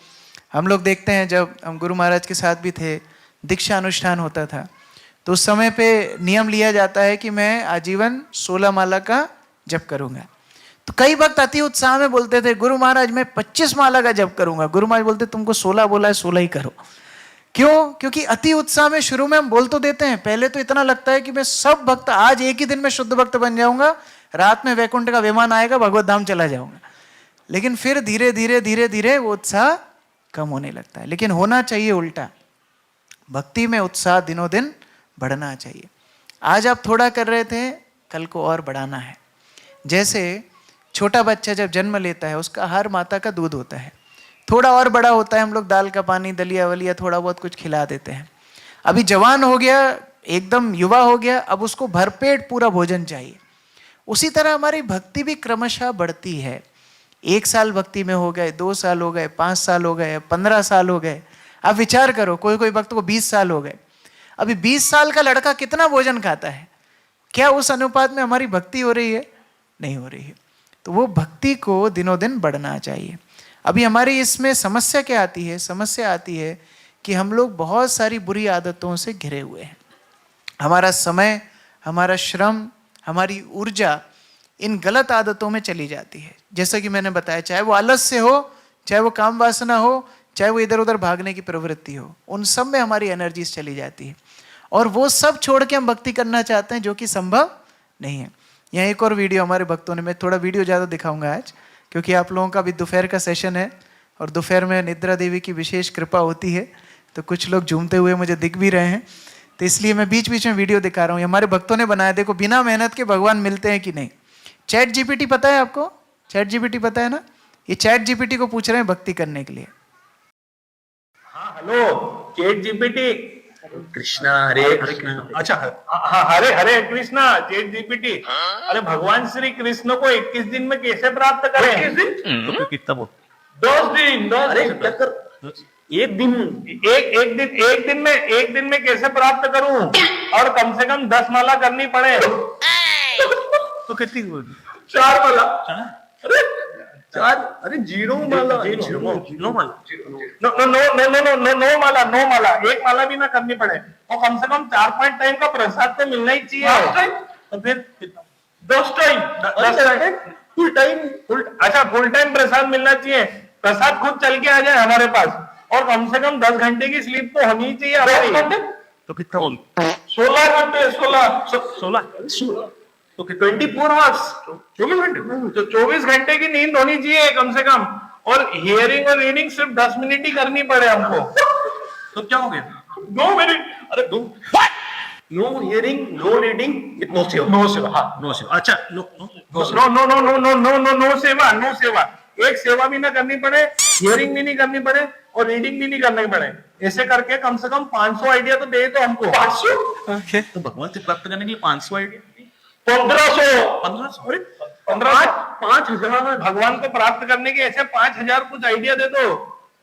S1: हम लोग देखते हैं, जब हम गुरु महाराज के साथ भी थे, दीक्षा अनुष्ठान होता था, तो उस समय पे नियम लिया जाता है कि मैं आजीवन 16 माला का जप करूंगा। तो कई भक्त अति उत्साह में बोलते थे, गुरु महाराज मैं 25 माला का जप करूंगा। गुरु महाराज बोलते, तुमको 16 बोला है, 16 ही करो। क्यों? क्योंकि अति उत्साह में शुरू में हम बोल तो देते हैं, पहले तो इतना लगता है कि मैं सब भक्त, आज एक ही दिन में शुद्ध भक्त बन जाऊंगा, रात में वैकुंठ का विमान आएगा, भगवत धाम चला जाऊंगा। लेकिन फिर धीरे धीरे वो उत्साह कम होने लगता है। लेकिन होना चाहिए उल्टा, भक्ति में उत्साह दिनों दिन बढ़ना चाहिए। आज आप थोड़ा कर रहे थे, कल को और बढ़ाना है। जैसे छोटा बच्चा जब जन्म लेता है, उसका हर माता का दूध होता है, थोड़ा और बड़ा होता है, हम लोग दाल का पानी, दलिया वलिया, थोड़ा बहुत कुछ खिला देते हैं। अभी जवान हो गया, एकदम युवा हो गया, अब उसको भरपेट पूरा भोजन चाहिए। उसी तरह हमारी भक्ति भी क्रमशः बढ़ती है। 1 साल भक्ति में हो गए, 2 साल हो गए, 5 साल हो गए, 15 साल हो गए। आप विचार करो, कोई कोई भक्त को 20 साल हो गए। अभी 20 साल का लड़का कितना भोजन खाता है? क्या उस अनुपात में हमारी भक्ति हो रही है? नहीं हो रही है। तो वो भक्ति को दिनों दिन बढ़ना चाहिए। अभी हमारी इसमें समस्या क्या आती है? समस्या आती है कि हम लोग बहुत सारी बुरी आदतों से घिरे हुए हैं। हमारा समय, हमारा श्रम, हमारी ऊर्जा इन गलत आदतों में चली जाती है। जैसा कि मैंने बताया, चाहे वो आलस्य हो, चाहे वो काम वासना हो, चाहे वो इधर उधर भागने की प्रवृत्ति हो, उन सब में हमारी एनर्जीज चली जाती है, और वो सब छोड़ के हम भक्ति करना चाहते हैं, जो कि संभव नहीं है। यहाँ एक और वीडियो हमारे भक्तों ने, मैं थोड़ा वीडियो ज़्यादा दिखाऊंगा आज, क्योंकि आप लोगों का भी दोपहर का सेशन है, और दोपहर में निद्रा देवी की विशेष कृपा होती है, तो कुछ लोग झूमते हुए मुझे दिख भी रहे हैं, तो इसलिए मैं बीच बीच में वीडियो दिखा रहा हूँ। हमारे भक्तों ने बनाया, देखो बिना मेहनत के भगवान मिलते हैं कि नहीं। चैट जीपीटी पता है आपको? चैट जीपीटी पता है ना? ये चैट जीपीटी को पूछ रहे हैं भक्ति करने के लिए।
S5: हाँ हेलो चैट जीपीटी।
S6: कृष्णा हरे कृष्णा।
S5: अच्छा हाँ, हरे हरे कृष्णा चैट जीपीटी। अरे भगवान श्री कृष्ण को 21 दिन में कैसे प्राप्त करें? 21 दिन?
S6: तो कितना बोल?
S5: 10 दिन।
S6: अरे क्या कर, एक दिन,
S5: एक दिन में कैसे प्राप्त करूं? और कम से कम 10 माला करनी पड़े।
S6: तो कितनी?
S5: 4 माला।
S6: अरे 4, अरे 0 माला, 0 माला,
S5: 9 माला, 1 माला भी ना करनी पड़े, और कम से कम 4 पॉइंट टाइम का प्रसाद तो मिलना ही चाहिए।
S6: तो फिर
S5: 10 टाइम
S6: फुल टाइम,
S5: अच्छा फुल टाइम प्रसाद मिलना चाहिए। प्रसाद खुद चल के आ जाए हमारे पास, और कम से कम 10 घंटे की स्लीप तो होनी चाहिए हमारी।
S6: तो कितना बोल
S5: 16 घंटे 16
S6: तो 24 आवर्स 24 घंटे
S5: तो 24 घंटे की नींद होनी चाहिए कम से कम। और हियरिंग और रीडिंग सिर्फ 10 मिनट ही करनी पड़े हमको।
S6: तो क्या हो गया
S5: 2 मिनट।
S6: अरे दो no hearing no reading no seva
S5: no seva. हाँ
S6: नो सेवा अच्छा no
S5: no no no no no no no no seva no seva. एक सेवा भी ना करनी पड़े, हियरिंग भी नहीं करनी पड़े और रीडिंग भी नहीं करनी पड़े। ऐसे करके कम से कम 500 आइडिया तो दे तो हमको। 500
S6: तो भगवान से प्राप्त करने के लिए 500 आइडिया
S5: 1500
S6: अरे
S5: 5000 भगवान को प्राप्त करने के ऐसे 5000 कुछ आइडिया दे दो।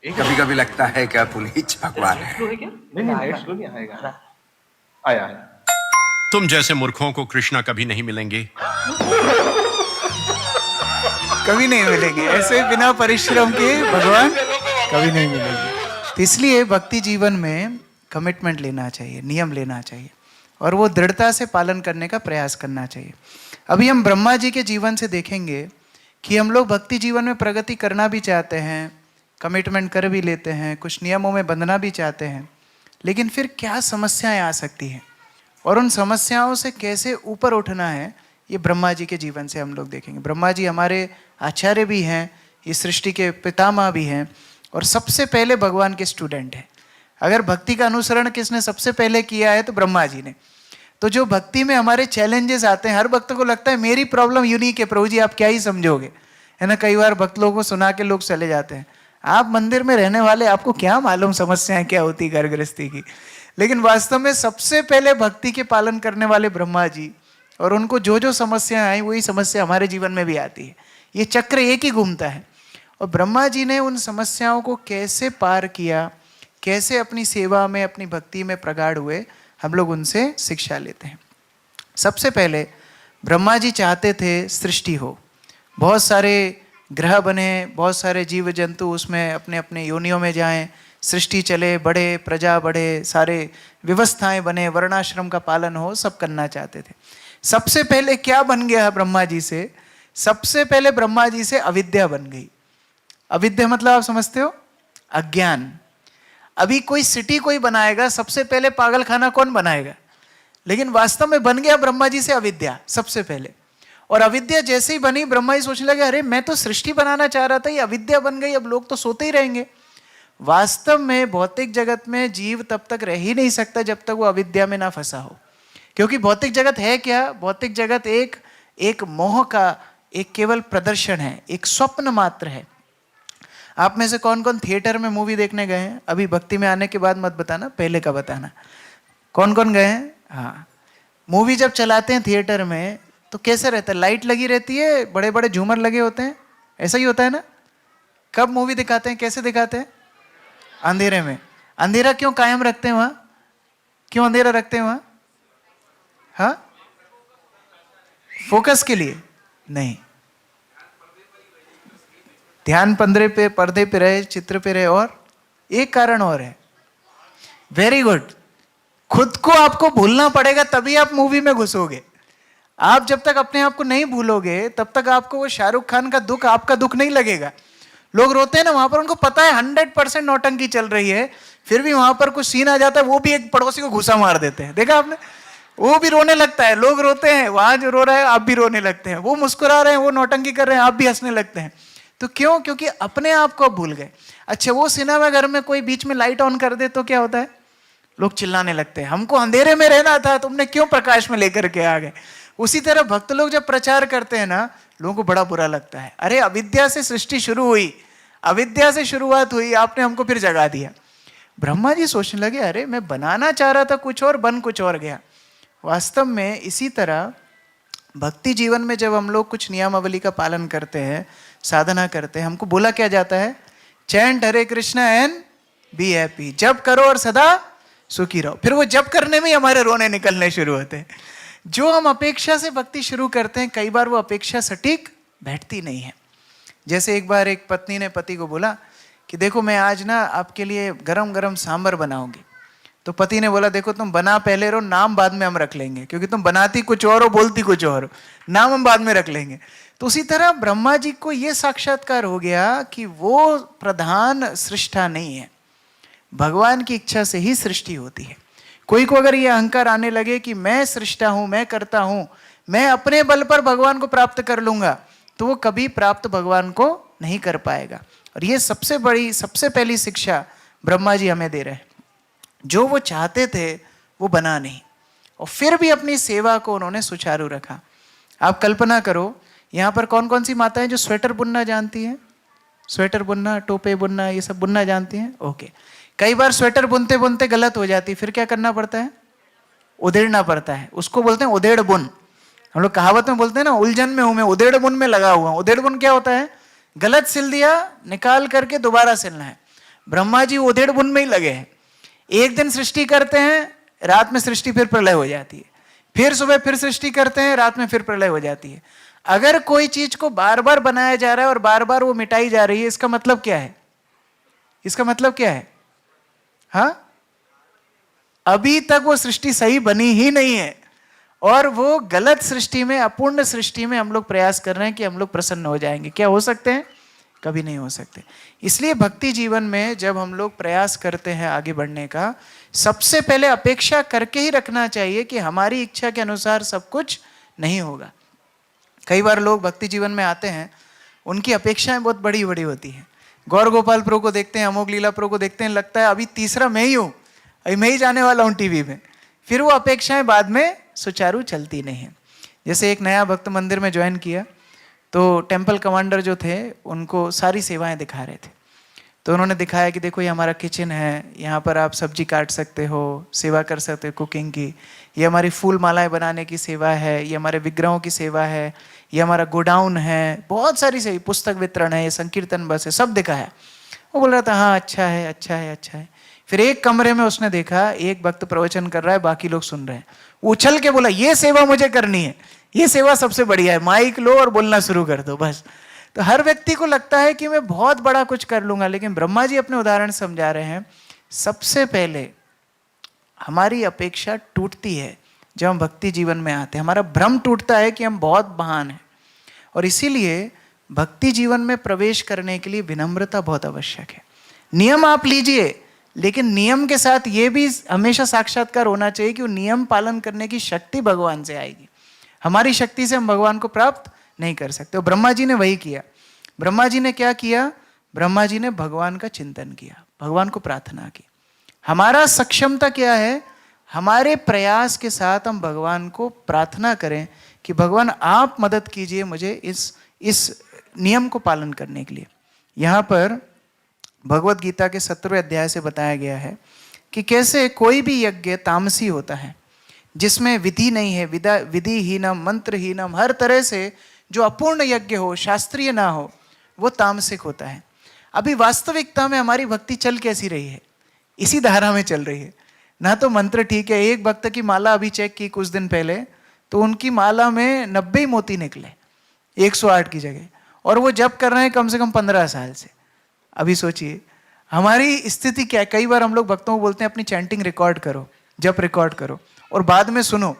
S7: कभी कभी लगता है कि आप उन्हीं भगवान है।
S6: नहीं आएगा आया
S8: तुम जैसे मूर्खों को कृष्णा कभी नहीं मिलेंगे।
S1: कभी नहीं मिलेंगे ऐसे बिना परिश्रम के भगवान कभी नहीं मिलेंगे। तो इसलिए भक्ति जीवन में कमिटमेंट लेना चाहिए, नियम लेना चाहिए और वो दृढ़ता से पालन करने का प्रयास करना चाहिए। अभी हम ब्रह्मा जी के जीवन से देखेंगे कि हम लोग भक्ति जीवन में प्रगति करना भी चाहते हैं, कमिटमेंट कर भी लेते हैं, कुछ नियमों में बंधना भी चाहते हैं, लेकिन फिर क्या समस्याएं आ सकती हैं और उन समस्याओं से कैसे ऊपर उठना है, ये ब्रह्मा जी के जीवन से हम लोग देखेंगे। ब्रह्मा जी हमारे आचार्य भी हैं, ये सृष्टि के पितामह भी हैं और सबसे पहले भगवान के स्टूडेंट हैं। अगर भक्ति का अनुसरण किसने सबसे पहले किया है तो ब्रह्मा जी ने। तो जो भक्ति में हमारे चैलेंजेस आते हैं, हर भक्त को लगता है मेरी प्रॉब्लम यूनिक है, प्रभु जी आप क्या ही समझोगे, है ना। कई बार भक्त लोगों को सुना के लोग चले जाते हैं। आप मंदिर में रहने वाले, आपको क्या मालूम समस्याएं क्या होती घर गृहस्थी की। लेकिन वास्तव में सबसे पहले भक्ति के पालन करने वाले ब्रह्मा जी, और उनको जो जो समस्याएं आई वही समस्या हमारे जीवन में भी आती है। ये चक्र एक ही घूमता है। और ब्रह्मा जी ने उन समस्याओं को कैसे पार किया, कैसे अपनी सेवा में अपनी भक्ति में प्रगाढ़ हुए, हम लोग उनसे शिक्षा लेते हैं। सबसे पहले ब्रह्मा जी चाहते थे सृष्टि हो, बहुत सारे ग्रह बने, बहुत सारे जीव जंतु उसमें अपने अपने योनियों में जाएं, सृष्टि चले, बढ़े, प्रजा बढ़े, सारे व्यवस्थाएं बने, वर्णाश्रम का पालन हो, सब करना चाहते थे। सबसे पहले क्या बन गया ब्रह्मा जी से? सबसे पहले ब्रह्मा जी से अविद्या बन गई। अविद्या मतलब आप समझते हो? अज्ञान। अभी कोई सिटी कोई बनाएगा, सबसे पहले पागल खाना कौन बनाएगा? लेकिन वास्तव में बन गया ब्रह्मा जी से अविद्या सबसे पहले। और अविद्या जैसे ही बनी, ब्रह्मा जी सोचने लगे अरे मैं तो सृष्टि बनाना चाह रहा था, ये अविद्या बन गई, अब लोग तो सोते ही रहेंगे। वास्तव में भौतिक जगत में जीव तब तक रह ही नहीं सकता जब तक वो अविद्या में ना फंसा हो। क्योंकि भौतिक जगत है क्या? भौतिक जगत एक मोह का एक केवल प्रदर्शन है, एक स्वप्न मात्र है। आप में से कौन कौन थिएटर में मूवी देखने गए हैं? अभी भक्ति में आने के बाद मत बताना, पहले का बताना। कौन कौन गए हैं? हाँ, मूवी जब चलाते हैं थिएटर में तो कैसे रहता है? लाइट लगी रहती है, बड़े बड़े झूमर लगे होते हैं, ऐसा ही होता है ना। कब मूवी दिखाते हैं, कैसे दिखाते हैं? अंधेरे में। अंधेरा क्यों कायम रखते हैं वहां? क्यों अंधेरा रखते हैं वहां? हाँ, फोकस के लिए नहीं, ध्यान पर्दे पे रहे, चित्र पे रहे। और एक कारण और है, वेरी गुड, खुद को आपको भूलना पड़ेगा तभी आप मूवी में घुसोगे। आप जब तक अपने आप को नहीं भूलोगे तब तक आपको वो शाहरुख खान का दुख आपका दुख नहीं लगेगा। लोग रोते हैं ना वहां पर, उनको पता है 100% नौटंकी चल रही है, फिर भी वहां पर कुछ सीन आ जाता है, वो भी एक पड़ोसी को घुसा मार देते हैं। देखा आपने? वो भी रोने लगता है। लोग रोते हैं, वहां जो रो रहा है आप भी रोने लगते हैं, वो मुस्कुरा रहे हैं, वो नौटंकी कर रहे हैं, आप भी हंसने लगते हैं। तो क्यों? क्योंकि अपने आप को भूल गए। अच्छा, वो सिनेमा घर में कोई बीच में लाइट ऑन कर दे तो क्या होता है? लोग चिल्लाने लगते हैं, हमको अंधेरे में रहना था, तुमने क्यों प्रकाश में लेकर के आ गए। उसी तरह भक्त लोग जब प्रचार करते हैं ना, लोगों को बड़ा बुरा लगता है। अरे अविद्या से सृष्टि शुरू हुई, अविद्या से शुरुआत हुई, आपने हमको फिर जगा दिया। ब्रह्मा जी सोचने लगे अरे मैं बनाना चाह रहा था कुछ और, बन कुछ और गया। वास्तव में इसी तरह भक्ति जीवन में जब हम लोग कुछ नियमावली का पालन करते हैं, साधना करते हैं, हमको बोला क्या जाता है? Chant Hare Krishna and be happy, जप करो और सदा सुखी रहो। फिर वो जप करने में ही हमारे रोने निकलने शुरू होते हैं। जो हम अपेक्षा से भक्ति शुरू करते हैं, कई बार वो अपेक्षा सटीक बैठती नहीं है। जैसे एक बार एक पत्नी ने पति को बोला कि देखो मैं आज ना आपके लिए गरम गरम सांभर बनाऊंगी। तो पति ने बोला देखो तुम बना पहले रहो, नाम बाद में हम रख लेंगे, क्योंकि तुम बनाती कुछ और हो, बोलती कुछ और हो, नाम हम बाद में रख लेंगे। तो उसी तरह ब्रह्मा जी को यह साक्षात्कार हो गया कि वो प्रधान सृष्टा नहीं है, भगवान की इच्छा से ही सृष्टि होती है। कोई को अगर ये अहंकार आने लगे कि मैं सृष्टा हूं, मैं करता हूं, मैं अपने बल पर भगवान को प्राप्त कर लूंगा, तो वो कभी प्राप्त भगवान को नहीं कर पाएगा। और ये सबसे बड़ी, सबसे पहली शिक्षा ब्रह्मा जी हमें दे रहे हैं। जो वो चाहते थे वो बना नहीं, और फिर भी अपनी सेवा को उन्होंने सुचारू रखा। आप कल्पना करो, यहाँ पर कौन कौन सी माताएं जो स्वेटर बुनना जानती हैं? स्वेटर बुनना, टोपे बुनना, ये सब बुनना जानती हैं? ओके। कई बार स्वेटर बुनते बुनते गलत हो जाती, फिर क्या करना पड़ता है? उधेड़ना पड़ता है। उसको बोलते हैं उधेड़ बुन। हम लोग कहावत में बोलते हैं ना, उलझन में हूं मैं, उधेड़ बुन में लगा हुआ हूं। उधेड़ बुन क्या होता है? गलत सिल दिया, निकाल करके दोबारा सिलना है। ब्रह्मा जी उधेड़ बुन में ही लगे हैं। एक दिन सृष्टि करते हैं, रात में सृष्टि फिर प्रलय हो जाती है, फिर सुबह फिर सृष्टि करते हैं, रात में फिर प्रलय हो जाती है। अगर कोई चीज को बार बार बनाया जा रहा है और बार बार वो मिटाई जा रही है, इसका मतलब क्या है? इसका मतलब क्या है? हाँ, अभी तक वो सृष्टि सही बनी ही नहीं है, और वो गलत सृष्टि में, अपूर्ण सृष्टि में हम लोग प्रयास कर रहे हैं कि हम लोग प्रसन्न हो जाएंगे। क्या हो सकते हैं? कभी नहीं हो सकते। इसलिए भक्ति जीवन में जब हम लोग प्रयास करते हैं आगे बढ़ने का, सबसे पहले अपेक्षा करके ही रखना चाहिए कि हमारी इच्छा के अनुसार सब कुछ नहीं होगा। कई बार लोग भक्ति जीवन में आते हैं, उनकी अपेक्षाएं बहुत बड़ी बड़ी होती हैं। गौर गोपाल प्रो को देखते हैं, अमोघ लीला प्रो को देखते हैं, लगता है अभी तीसरा मैं ही हूं, अभी मैं ही जाने वाला हूं टीवी में। फिर वो अपेक्षाएं बाद में सुचारू चलती नहीं है। जैसे एक नया भक्त मंदिर में ज्वाइन किया, तो टेम्पल कमांडर जो थे उनको सारी सेवाएं दिखा रहे थे। तो उन्होंने दिखाया कि देखो ये हमारा किचन है, यहाँ पर आप सब्जी काट सकते हो, सेवा कर सकते हो कुकिंग की, ये हमारी फूल मालाएं बनाने की सेवा है, ये हमारे विग्रहों की सेवा है, ये हमारा गोडाउन है, बहुत सारी सेवा, पुस्तक वितरण है, ये संकीर्तन बस है, सब दिखाया। वो बोल रहा था हाँ अच्छा है, अच्छा है, अच्छा है। फिर एक कमरे में उसने देखा एक भक्त प्रवचन कर रहा है, बाकी लोग सुन रहे हैं। उछल के बोला ये सेवा मुझे करनी है, ये सेवा सबसे बढ़िया है, माइक लो और बोलना शुरू कर दो बस। तो हर व्यक्ति को लगता है कि मैं बहुत बड़ा कुछ कर लूंगा, लेकिन ब्रह्मा जी अपने उदाहरण समझा रहे हैं, सबसे पहले हमारी अपेक्षा टूटती है जब हम भक्ति जीवन में आते हैं। हमारा भ्रम टूटता है कि हम बहुत महान हैं, और इसीलिए भक्ति जीवन में प्रवेश करने के लिए विनम्रता बहुत आवश्यक है। नियम आप लीजिए, लेकिन नियम के साथ ये भी हमेशा साक्षात्कार होना चाहिए कि वो नियम पालन करने की शक्ति भगवान से आएगी। हमारी शक्ति से हम भगवान को प्राप्त नहीं कर सकते। और ब्रह्मा जी ने वही किया। ब्रह्मा जी ने क्या किया? ब्रह्मा जी ने भगवान का चिंतन किया, भगवान को प्रार्थना की। हमारा सक्षमता क्या है? हमारे प्रयास के साथ हम भगवान को प्रार्थना करें कि भगवान आप मदद कीजिए मुझे इस नियम को पालन करने के लिए। यहाँ पर भगवत गीता के 17वें अध्याय से बताया गया है कि कैसे कोई भी यज्ञ तामसी होता है, जिसमें विधि नहीं है, विधिहीनम मंत्रहीनम, हर तरह से जो अपूर्ण यज्ञ हो, शास्त्रीय ना हो, वो तामसिक होता है। अभी वास्तविकता में हमारी भक्ति चल कैसी रही है? इसी धारा में चल रही है ना। तो मंत्र ठीक है, एक भक्त की माला अभी चेक की कुछ दिन पहले, तो उनकी माला में 90 मोती निकले 108 की जगह, और वो जप कर रहे हैं कम से कम 15 साल से। अभी सोचिए हमारी स्थिति क्या है। कई बार हम लोग भक्तों को बोलते हैं अपनी चैंटिंग रिकॉर्ड करो, जप रिकॉर्ड करो, और बाद में सुनो।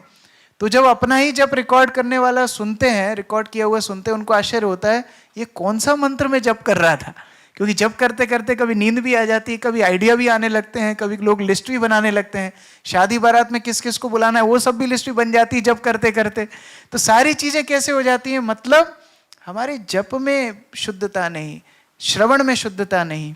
S1: तो जब अपना ही जप रिकॉर्ड करने वाला सुनते हैं, रिकॉर्ड किया हुआ सुनते हैं, उनको आश्चर्य होता है ये कौन सा मंत्र में जप कर रहा था। क्योंकि जप करते करते कभी नींद भी आ जाती है, कभी आइडिया भी आने लगते हैं, कभी लोग लिस्ट भी बनाने लगते हैं, शादी बारात में किस किस को बुलाना है वो सब भी लिस्ट भी बन जाती है जप करते करते। तो सारी चीजें कैसे हो जाती हैं? मतलब हमारे जप में शुद्धता नहीं, श्रवण में शुद्धता नहीं।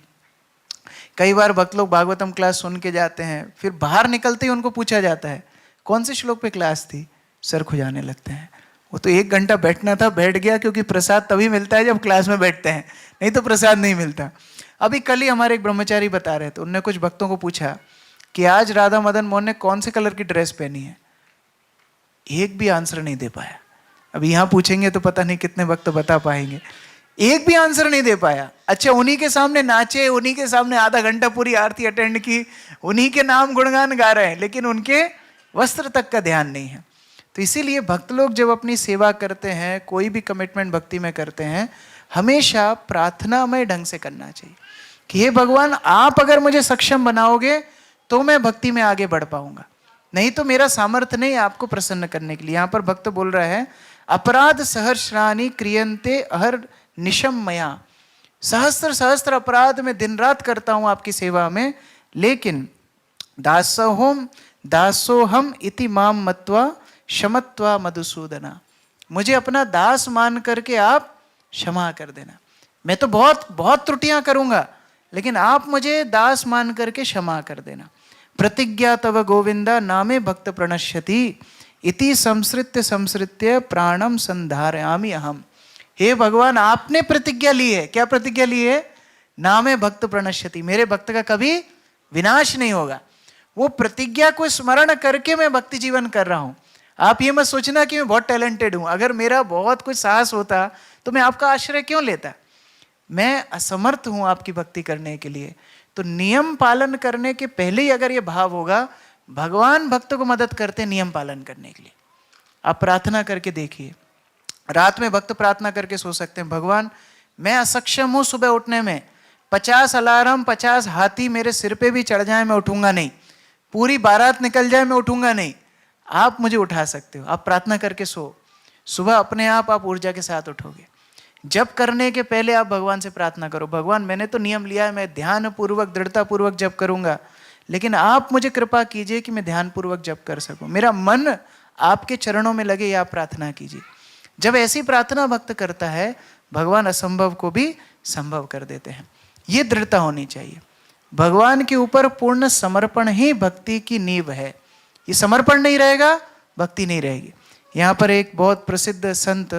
S1: कई बार भक्त लोग भागवतम क्लास सुन के जाते हैं, फिर बाहर निकलते ही उनको पूछा जाता है कौन से श्लोक पे क्लास थी, सर खुजाने लगते हैं। वो तो 1 घंटा बैठना था, बैठ गया, क्योंकि प्रसाद तभी मिलता है जब क्लास में बैठते हैं, नहीं तो प्रसाद नहीं मिलता। अभी कल ही हमारे एक ब्रह्मचारी बता रहे थे, उनने कुछ भक्तों को पूछा कि आज राधा मदन मोहन ने कौन से कलर की ड्रेस पहनी है। एक भी आंसर नहीं दे पाया। अब यहाँ पूछेंगे तो पता नहीं कितने भक्त बता पाएंगे। एक भी आंसर नहीं दे पाया। अच्छा, उन्हीं के सामने नाचे, उन्हीं के सामने आधा घंटा पूरी आरती अटेंड की, उन्हीं के नाम गुणगान गा रहे हैं, लेकिन उनके वस्त्र तक का ध्यान नहीं है। तो इसीलिए भक्त लोग जब अपनी सेवा करते हैं, कोई भी कमिटमेंट भक्ति में करते हैं, हमेशा प्रार्थनामय ढंग से करना चाहिए कि हे भगवान, आप अगर मुझे सक्षम बनाओगे तो मैं भक्ति में आगे बढ़ पाऊंगा, नहीं तो मेरा सामर्थ्य नहीं आपको प्रसन्न करने के लिए। यहाँ पर भक्त बोल रहा है अपराध सहस्राणि क्रियन्ते अहर निशम मया। सहस्त्र सहस्त्र अपराध में दिन रात करता हूं आपकी सेवा में, लेकिन दासोहम इति माम मत्वा क्षमत्वा मधुसूदना, मुझे अपना दास मान करके आप क्षमा कर देना। मैं तो बहुत बहुत त्रुटियां करूंगा, लेकिन आप मुझे दास मान करके क्षमा कर देना। प्रतिज्ञा तव गोविंदा नामे भक्त प्रणश्यति इति संसृत्य प्राणम संधारयामि अहम। हे भगवान, आपने प्रतिज्ञा ली है। क्या प्रतिज्ञा ली है? नामे भक्त प्रणश्यति, मेरे भक्त का कभी विनाश नहीं होगा। वो प्रतिज्ञा को स्मरण करके मैं भक्ति जीवन कर रहा हूं। आप ये मत सोचना कि मैं बहुत टैलेंटेड हूं। अगर मेरा बहुत कुछ साहस होता तो मैं आपका आश्रय क्यों लेता। मैं असमर्थ हूं आपकी भक्ति करने के लिए। तो नियम पालन करने के पहले ही अगर ये भाव होगा, भगवान भक्त को मदद करते नियम पालन करने के लिए। आप प्रार्थना करके देखिए, रात में भक्त प्रार्थना करके सो सकते हैं, भगवान मैं असक्षम हूं सुबह उठने में, 50 अलार्म 50 हाथी मेरे सिर पे भी चढ़ जाए मैं उठूंगा नहीं, पूरी बारात निकल जाए मैं उठूंगा नहीं, आप मुझे उठा सकते हो। आप प्रार्थना करके सो, सुबह अपने आप ऊर्जा के साथ उठोगे। जप करने के पहले आप भगवान से प्रार्थना करो, भगवान मैंने तो नियम लिया है, मैं ध्यान पूर्वक दृढ़ता पूर्वक जप करूंगा, लेकिन आप मुझे कृपा कीजिए कि मैं ध्यान पूर्वक जप कर सकूं, मेरा मन आपके चरणों में लगे, या आप प्रार्थना कीजिए। जब ऐसी प्रार्थना भक्त करता है, भगवान असंभव को भी संभव कर देते हैं। ये दृढ़ता होनी चाहिए। भगवान के ऊपर पूर्ण समर्पण ही भक्ति की नींव है। ये समर्पण नहीं रहेगा, भक्ति नहीं रहेगी। यहाँ पर एक बहुत प्रसिद्ध संत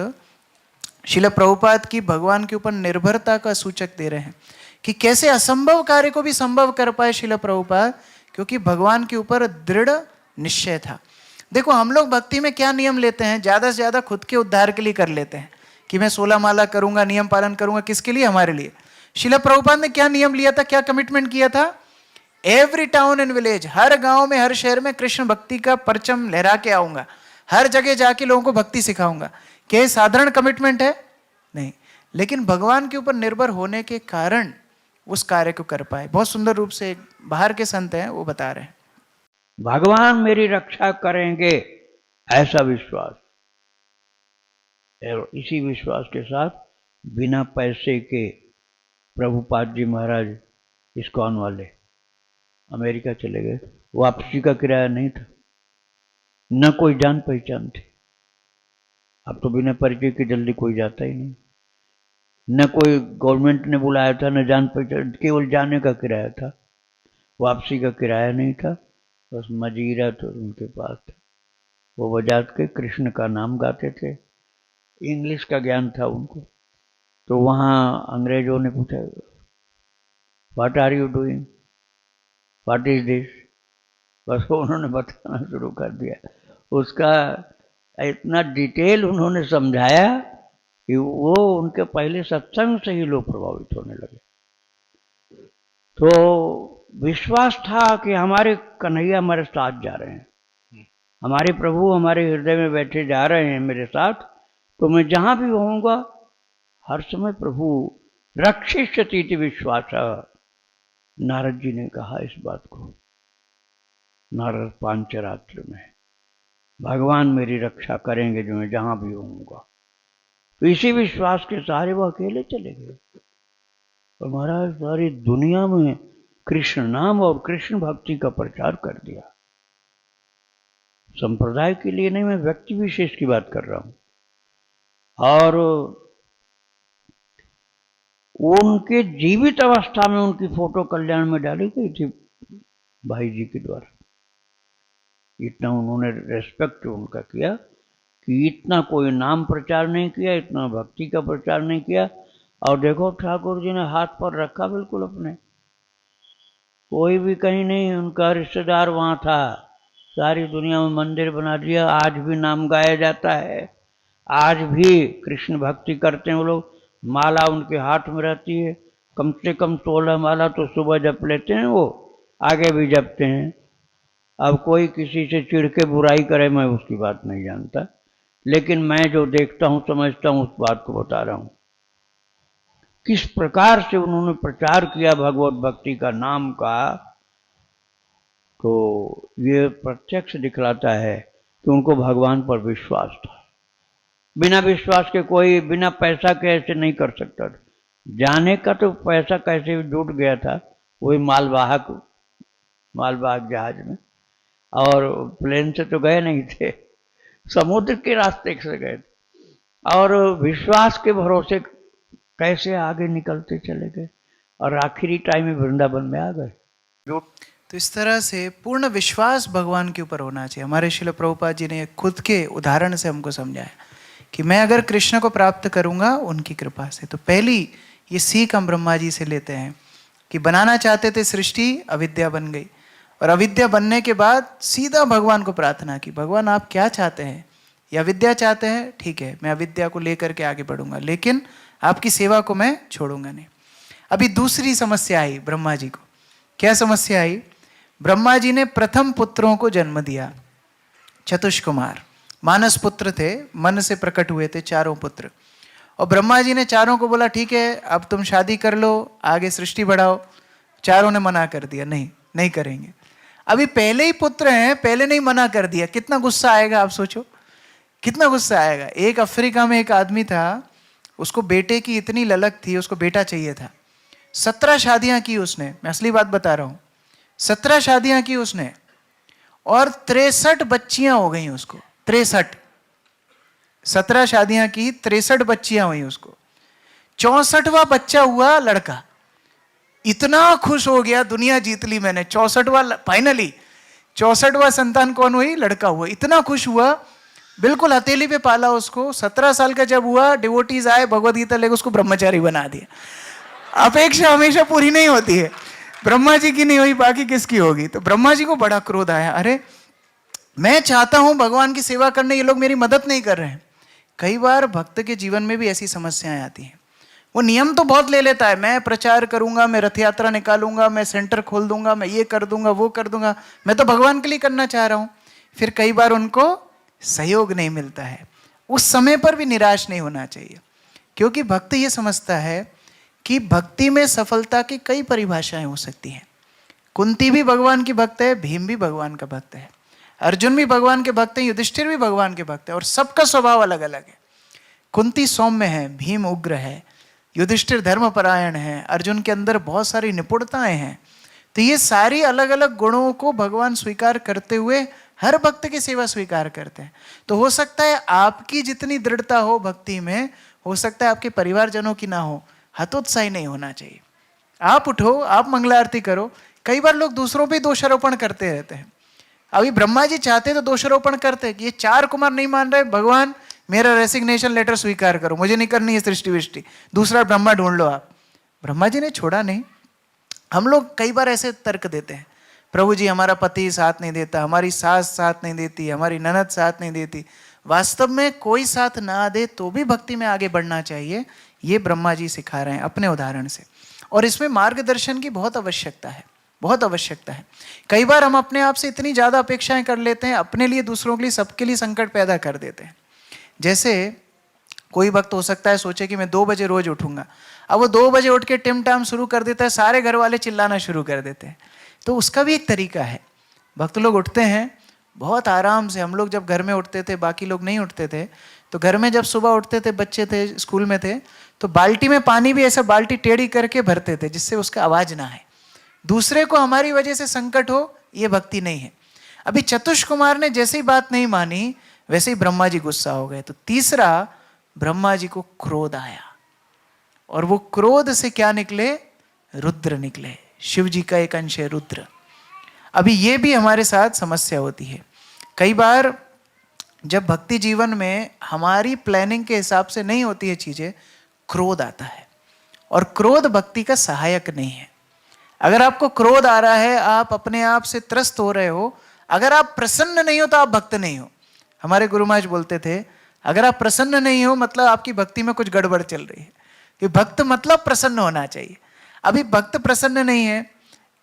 S1: श्रील प्रभुपाद की भगवान के ऊपर निर्भरता का सूचक दे रहे हैं कि कैसे असंभव कार्य को भी संभव कर पाए श्रील प्रभुपाद, क्योंकि भगवान के ऊपर दृढ़ निश्चय था। देखो हम लोग भक्ति में क्या नियम लेते हैं, ज्यादा से ज्यादा खुद के उद्धार के लिए कर लेते हैं कि मैं 16 माला करूंगा, नियम पालन करूंगा। किसके लिए? हमारे लिए। श्रील प्रभुपाद ने क्या नियम लिया था, क्या कमिटमेंट किया था? एवरी टाउन एंड विलेज, हर गांव में हर शहर में कृष्ण भक्ति का परचम लहरा के आऊंगा, हर जगह जाके लोगों को भक्ति सिखाऊंगा। क्या ये साधारण कमिटमेंट है? नहीं, लेकिन भगवान के ऊपर निर्भर होने के कारण उस कार्य को कर पाए। बहुत सुंदर रूप से बाहर के संत हैं वो बता रहे हैं,
S9: भगवान मेरी रक्षा करेंगे, ऐसा विश्वास। और इसी विश्वास के साथ बिना पैसे के प्रभुपाद जी महाराज इस्कॉन वाले अमेरिका चले गए। वापसी का किराया नहीं था, न कोई जान पहचान थी। अब तो बिना परिचय के जल्दी कोई जाता ही नहीं, न कोई गवर्नमेंट ने बुलाया था, न जान पहचान, केवल जाने का किराया था, वापसी का किराया नहीं था। बस मजीरा तो उनके पास था, वो बजा के कृष्ण का नाम गाते थे, इंग्लिश का ज्ञान था उनको। तो वहाँ अंग्रेजों ने पूछा, what are you doing, what is this, बस उन्होंने बताना शुरू कर दिया। उसका इतना डिटेल उन्होंने समझाया कि वो उनके पहले सत्संग से ही लोग प्रभावित होने लगे। तो विश्वास था कि हमारे कन्हैया हमारे साथ जा रहे हैं, हमारे प्रभु हमारे हृदय में बैठे जा रहे हैं मेरे साथ, तो मैं जहां भी होऊंगा हर समय प्रभु रक्षिष्यति इति विश्वास। नारद जी ने कहा इस बात को, नारद पांचरात्र में, भगवान मेरी रक्षा करेंगे जो मैं जहां भी होऊंगा। तो इसी विश्वास के सहारे वो अकेले चले गए और महाराज सारी दुनिया में कृष्ण नाम और कृष्ण भक्ति का प्रचार कर दिया। संप्रदाय के लिए नहीं, मैं व्यक्ति विशेष की बात कर रहा हूं। और उनके जीवित अवस्था में उनकी फोटो कल्याण में डाली गई थी भाई जी के द्वारा। इतना उन्होंने रेस्पेक्ट उनका किया कि इतना कोई नाम प्रचार नहीं किया, इतना भक्ति का प्रचार नहीं किया। और देखो ठाकुर जी ने हाथ पर रखा बिल्कुल अपने, कोई भी कहीं नहीं, उनका रिश्तेदार वहां था, सारी दुनिया में मंदिर बना दिया। आज भी नाम गाया जाता है, आज भी कृष्ण भक्ति करते हैं वो लोग। माला उनके हाथ में रहती है, कम से कम 16 माला तो सुबह जप लेते हैं, वो आगे भी जपते हैं। अब कोई किसी से चिढ़ के बुराई करे, मैं उसकी बात नहीं जानता, लेकिन मैं जो देखता हूं समझता हूं उस बात को बता रहा हूं। किस प्रकार से उन्होंने प्रचार किया भगवत भक्ति का, नाम का, तो ये प्रत्यक्ष दिखलाता है कि उनको भगवान पर विश्वास था। बिना विश्वास के कोई बिना पैसा के ऐसे नहीं कर सकता था। जाने का तो पैसा कैसे जुट गया था, वही मालवाहक मालवाहक जहाज में, और प्लेन से तो गए नहीं थे, समुद्र के रास्ते से गए थे, और विश्वास के भरोसे कैसे आगे निकलते चले गए और आखिरी टाइम में वृंदावन में आ गए।
S1: तो इस तरह से पूर्ण विश्वास भगवान के ऊपर होना चाहिए। हमारे श्रील प्रभुपाद जी ने खुद के उदाहरण से हमको समझाया कि मैं अगर कृष्ण को प्राप्त करूंगा उनकी कृपा से। तो पहली ये सीख हम ब्रह्मा जी से लेते हैं कि बनाना चाहते थे सृष्टि, अविद्या बन गई, और अविद्या बनने के बाद सीधा भगवान को प्रार्थना की, भगवान आप क्या चाहते हैं? या अविद्या चाहते हैं? ठीक है, मैं अविद्या को लेकर के आगे बढ़ूंगा, लेकिन आपकी सेवा को मैं छोड़ूंगा नहीं। अभी दूसरी समस्या आई ब्रह्मा जी को। क्या समस्या आई? ब्रह्मा जी ने प्रथम पुत्रों को जन्म दिया, चतुष्कुमार मानस पुत्र थे, मन से प्रकट हुए थे चारों पुत्र। और ब्रह्मा जी ने चारों को बोला ठीक है अब तुम शादी कर लो, आगे सृष्टि बढ़ाओ। चारों ने मना कर दिया, नहीं नहीं करेंगे। अभी पहले ही पुत्र हैं, पहले नहीं मना कर दिया, कितना गुस्सा आएगा आप सोचो, कितना गुस्सा आएगा। एक अफ्रीका में एक आदमी था, उसको बेटे की इतनी ललक थी, उसको बेटा चाहिए था। 17 शादियां की उसने, मैं असली बात बता रहा हूं, 17 शादियां की उसने, और 63 बच्चियां हो गई उसको। 63, 17 शादियां की, 63 बच्चियां हुई उसको। 64वां बच्चा हुआ लड़का, इतना खुश हो गया, दुनिया जीत ली मैंने। 64वां फाइनली 64वां संतान कौन हुई? लड़का हुआ। इतना खुश हुआ, बिल्कुल हथेली पे पाला उसको। 17 साल का जब हुआ, डिवोटीज आए, भगवद गीता लेकर उसको ब्रह्मचारी बना दिया। अपेक्षा हमेशा पूरी नहीं होती है, ब्रह्मा जी की नहीं हुई, बाकी किसकी होगी? तो ब्रह्मा जी को बड़ा क्रोध आया, अरे मैं चाहता हूं भगवान की सेवा करने, ये लोग मेरी मदद नहीं कर रहे हैं। कई बार भक्त के जीवन में भी ऐसी समस्याएं आती हैं। वो नियम तो बहुत ले लेता है, मैं प्रचार करूंगा, मैं रथ यात्रा निकालूंगा, मैं सेंटर खोल दूंगा, मैं ये कर दूंगा, वो कर दूंगा, मैं तो भगवान के लिए करना चाह रहा हूं। फिर कई बार उनको सहयोग नहीं मिलता है। उस समय पर भी निराश नहीं होना चाहिए, क्योंकि भक्त ये समझता है कि भक्ति में सफलता की कई परिभाषाएं हो सकती हैं। कुंती भी भगवान की भक्त है, भीम भी भगवान का भक्त है, अर्जुन भी भगवान के भक्त हैं, युधिष्ठिर भी भगवान के भक्त है, और सबका स्वभाव अलग अलग है। कुंती सौम्य है, भीम उग्र है, युधिष्ठिर धर्मपरायण है, अर्जुन के अंदर बहुत सारी निपुणताएं हैं। तो ये सारी अलग अलग गुणों को भगवान स्वीकार करते हुए हर भक्त की सेवा स्वीकार करते हैं। तो हो सकता है आपकी जितनी दृढ़ता हो भक्ति में, हो सकता है आपके परिवारजनों की ना हो। हतोत्साही नहीं होना चाहिए। आप उठो, आप मंगला आरती करो। कई बार लोग दूसरों पे दोषारोपण करते रहते हैं। अभी ब्रह्मा जी चाहते तो दोषारोपण करते कि ये 4 कुमार नहीं मान रहे, भगवान मेरा रेसिग्नेशन लेटर स्वीकार करो, मुझे नहीं करनी है सृष्टि विष्टि, दूसरा ब्रह्मा ढूंढ लो आप। ब्रह्मा जी ने छोड़ा नहीं। हम लोग कई बार ऐसे तर्क देते हैं, प्रभु जी हमारा पति साथ नहीं देता, हमारी सास साथ नहीं देती, हमारी ननद साथ नहीं देती। वास्तव में कोई साथ ना दे तो भी भक्ति में आगे बढ़ना चाहिए। ये ब्रह्मा जी सिखा रहे हैं अपने उदाहरण से, और इसमें मार्गदर्शन की बहुत आवश्यकता है, बहुत आवश्यकता है। कई बार हम अपने आप से इतनी ज़्यादा अपेक्षाएं कर लेते हैं, अपने लिए, दूसरों के लिए, सबके लिए संकट पैदा कर देते हैं। जैसे कोई वक्त हो सकता है सोचे कि मैं 2 बजे रोज उठूंगा, अब वो 2 बजे उठ के टिम टाम शुरू कर देता है, सारे घर वाले चिल्लाना शुरू कर देते हैं। तो उसका भी एक तरीका है। भक्त लोग उठते हैं बहुत आराम से। हम लोग जब घर में उठते थे, बाकी लोग नहीं उठते थे, तो घर में जब सुबह उठते थे, बच्चे थे, स्कूल में थे, तो बाल्टी में पानी भी ऐसा बाल्टी टेढ़ी करके भरते थे जिससे उसका आवाज ना आए। दूसरे को हमारी वजह से संकट हो, ये भक्ति नहीं है। अभी चतुष्कुमार ने जैसे ही बात नहीं मानी, वैसे ही ब्रह्मा जी गुस्सा हो गए। तो तीसरा, ब्रह्मा जी को क्रोध आया, और वो क्रोध से क्या निकले? रुद्र निकले। शिव जी का एक अंश है रुद्र। अभी ये भी हमारे साथ समस्या होती है। कई बार जब भक्ति जीवन में हमारी प्लानिंग के हिसाब से नहीं होती है चीजें, क्रोध आता है, और क्रोध भक्ति का सहायक नहीं है। अगर आपको क्रोध आ रहा है, आप अपने आप से त्रस्त हो रहे हो, अगर आप प्रसन्न नहीं हो तो आप भक्त नहीं हो। हमारे गुरु महाराज बोलते थे, अगर आप प्रसन्न नहीं हो मतलब आपकी भक्ति में कुछ गड़बड़ चल रही है, कि भक्त मतलब प्रसन्न होना चाहिए। अभी भक्त प्रसन्न नहीं है,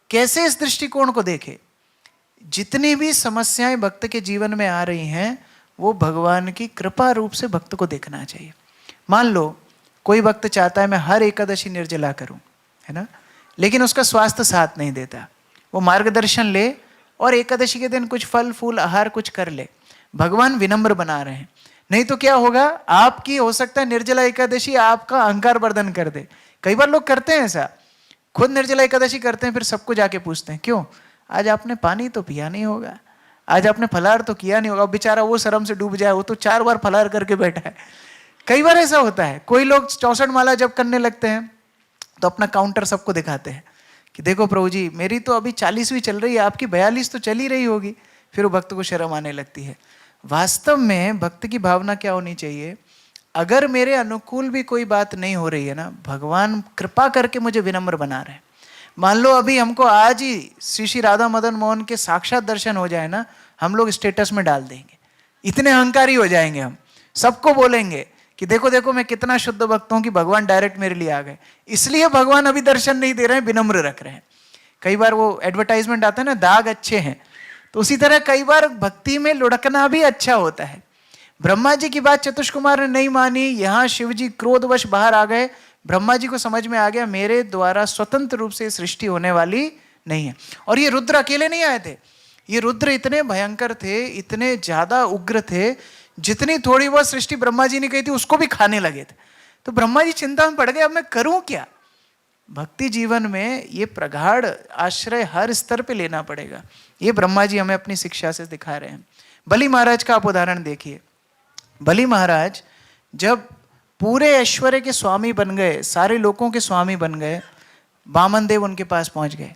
S1: कैसे इस दृष्टिकोण को देखे? जितनी भी समस्याएं भक्त के जीवन में आ रही हैं, वो भगवान की कृपा रूप से भक्त को देखना चाहिए। मान लो कोई भक्त चाहता है मैं हर एकादशी निर्जला करूं, है ना, लेकिन उसका स्वास्थ्य साथ नहीं देता। वो मार्गदर्शन ले और एकादशी के दिन कुछ फल फूल आहार कुछ कर ले। भगवान विनम्र बना रहे हैं, नहीं तो क्या होगा? आपकी हो सकता है निर्जला एकादशी आपका अहंकार वर्धन कर दे। कई बार लोग करते हैं ऐसा, खुद निर्जला एकादशी करते हैं, फिर सबको जाके पूछते हैं क्यों? आज आपने पानी तो पिया नहीं होगा, आज आपने फलाहार तो किया नहीं होगा। बेचारा वो शर्म से डूब जाए, वो तो 4 बार फलाहार करके बैठा है। कई बार ऐसा होता है, कोई लोग 64 माला जब करने लगते हैं तो अपना काउंटर सबको दिखाते हैं कि देखो प्रभु जी, मेरी तो अभी 40वीं चल रही है, आपकी 42 तो चल ही रही होगी। फिर वो भक्त को शर्म आने लगती है। वास्तव में भक्त की भावना क्या होनी चाहिए? अगर मेरे अनुकूल भी कोई बात नहीं हो रही है ना, भगवान कृपा करके मुझे विनम्र बना रहे हैं। मान लो अभी हमको आज ही श्री श्री राधा मदन मोहन के साक्षात दर्शन हो जाए ना, हम लोग स्टेटस में डाल देंगे, इतने अहंकारी हो जाएंगे हम, सबको बोलेंगे कि देखो देखो मैं कितना शुद्ध भक्त हूं कि भगवान डायरेक्ट मेरे लिए आ गए। इसलिए भगवान अभी दर्शन नहीं दे रहे हैं, विनम्र रख रहे हैं। कई बार वो एडवर्टाइजमेंट आता है ना, दाग अच्छे हैं, तो उसी तरह कई बार भक्ति में लुढ़कना भी अच्छा होता है। ब्रह्मा जी की बात चतुष कुमार ने नहीं मानी, यहां शिव जी क्रोधवश बाहर आ गए। ब्रह्मा जी को समझ में आ गया मेरे द्वारा स्वतंत्र रूप से सृष्टि होने वाली नहीं है। और ये रुद्र अकेले नहीं आए थे, ये रुद्र इतने भयंकर थे, इतने ज्यादा उग्र थे, जितनी थोड़ी बहुत सृष्टि ब्रह्मा जी ने कही थी उसको भी खाने लगे थे। तो ब्रह्मा जी चिंता में पड़ गए, अब मैं करूं क्या? भक्ति जीवन में ये प्रगाढ़ आश्रय हर स्तर पे लेना पड़ेगा। ये ब्रह्मा जी हमें अपनी शिक्षा से दिखा रहे हैं। बलि महाराज का आप उदाहरण देखिए। बलि महाराज जब पूरे ऐश्वर्य के स्वामी बन गए, सारे लोगों के स्वामी बन गए, वामन देव उनके पास पहुंच गए।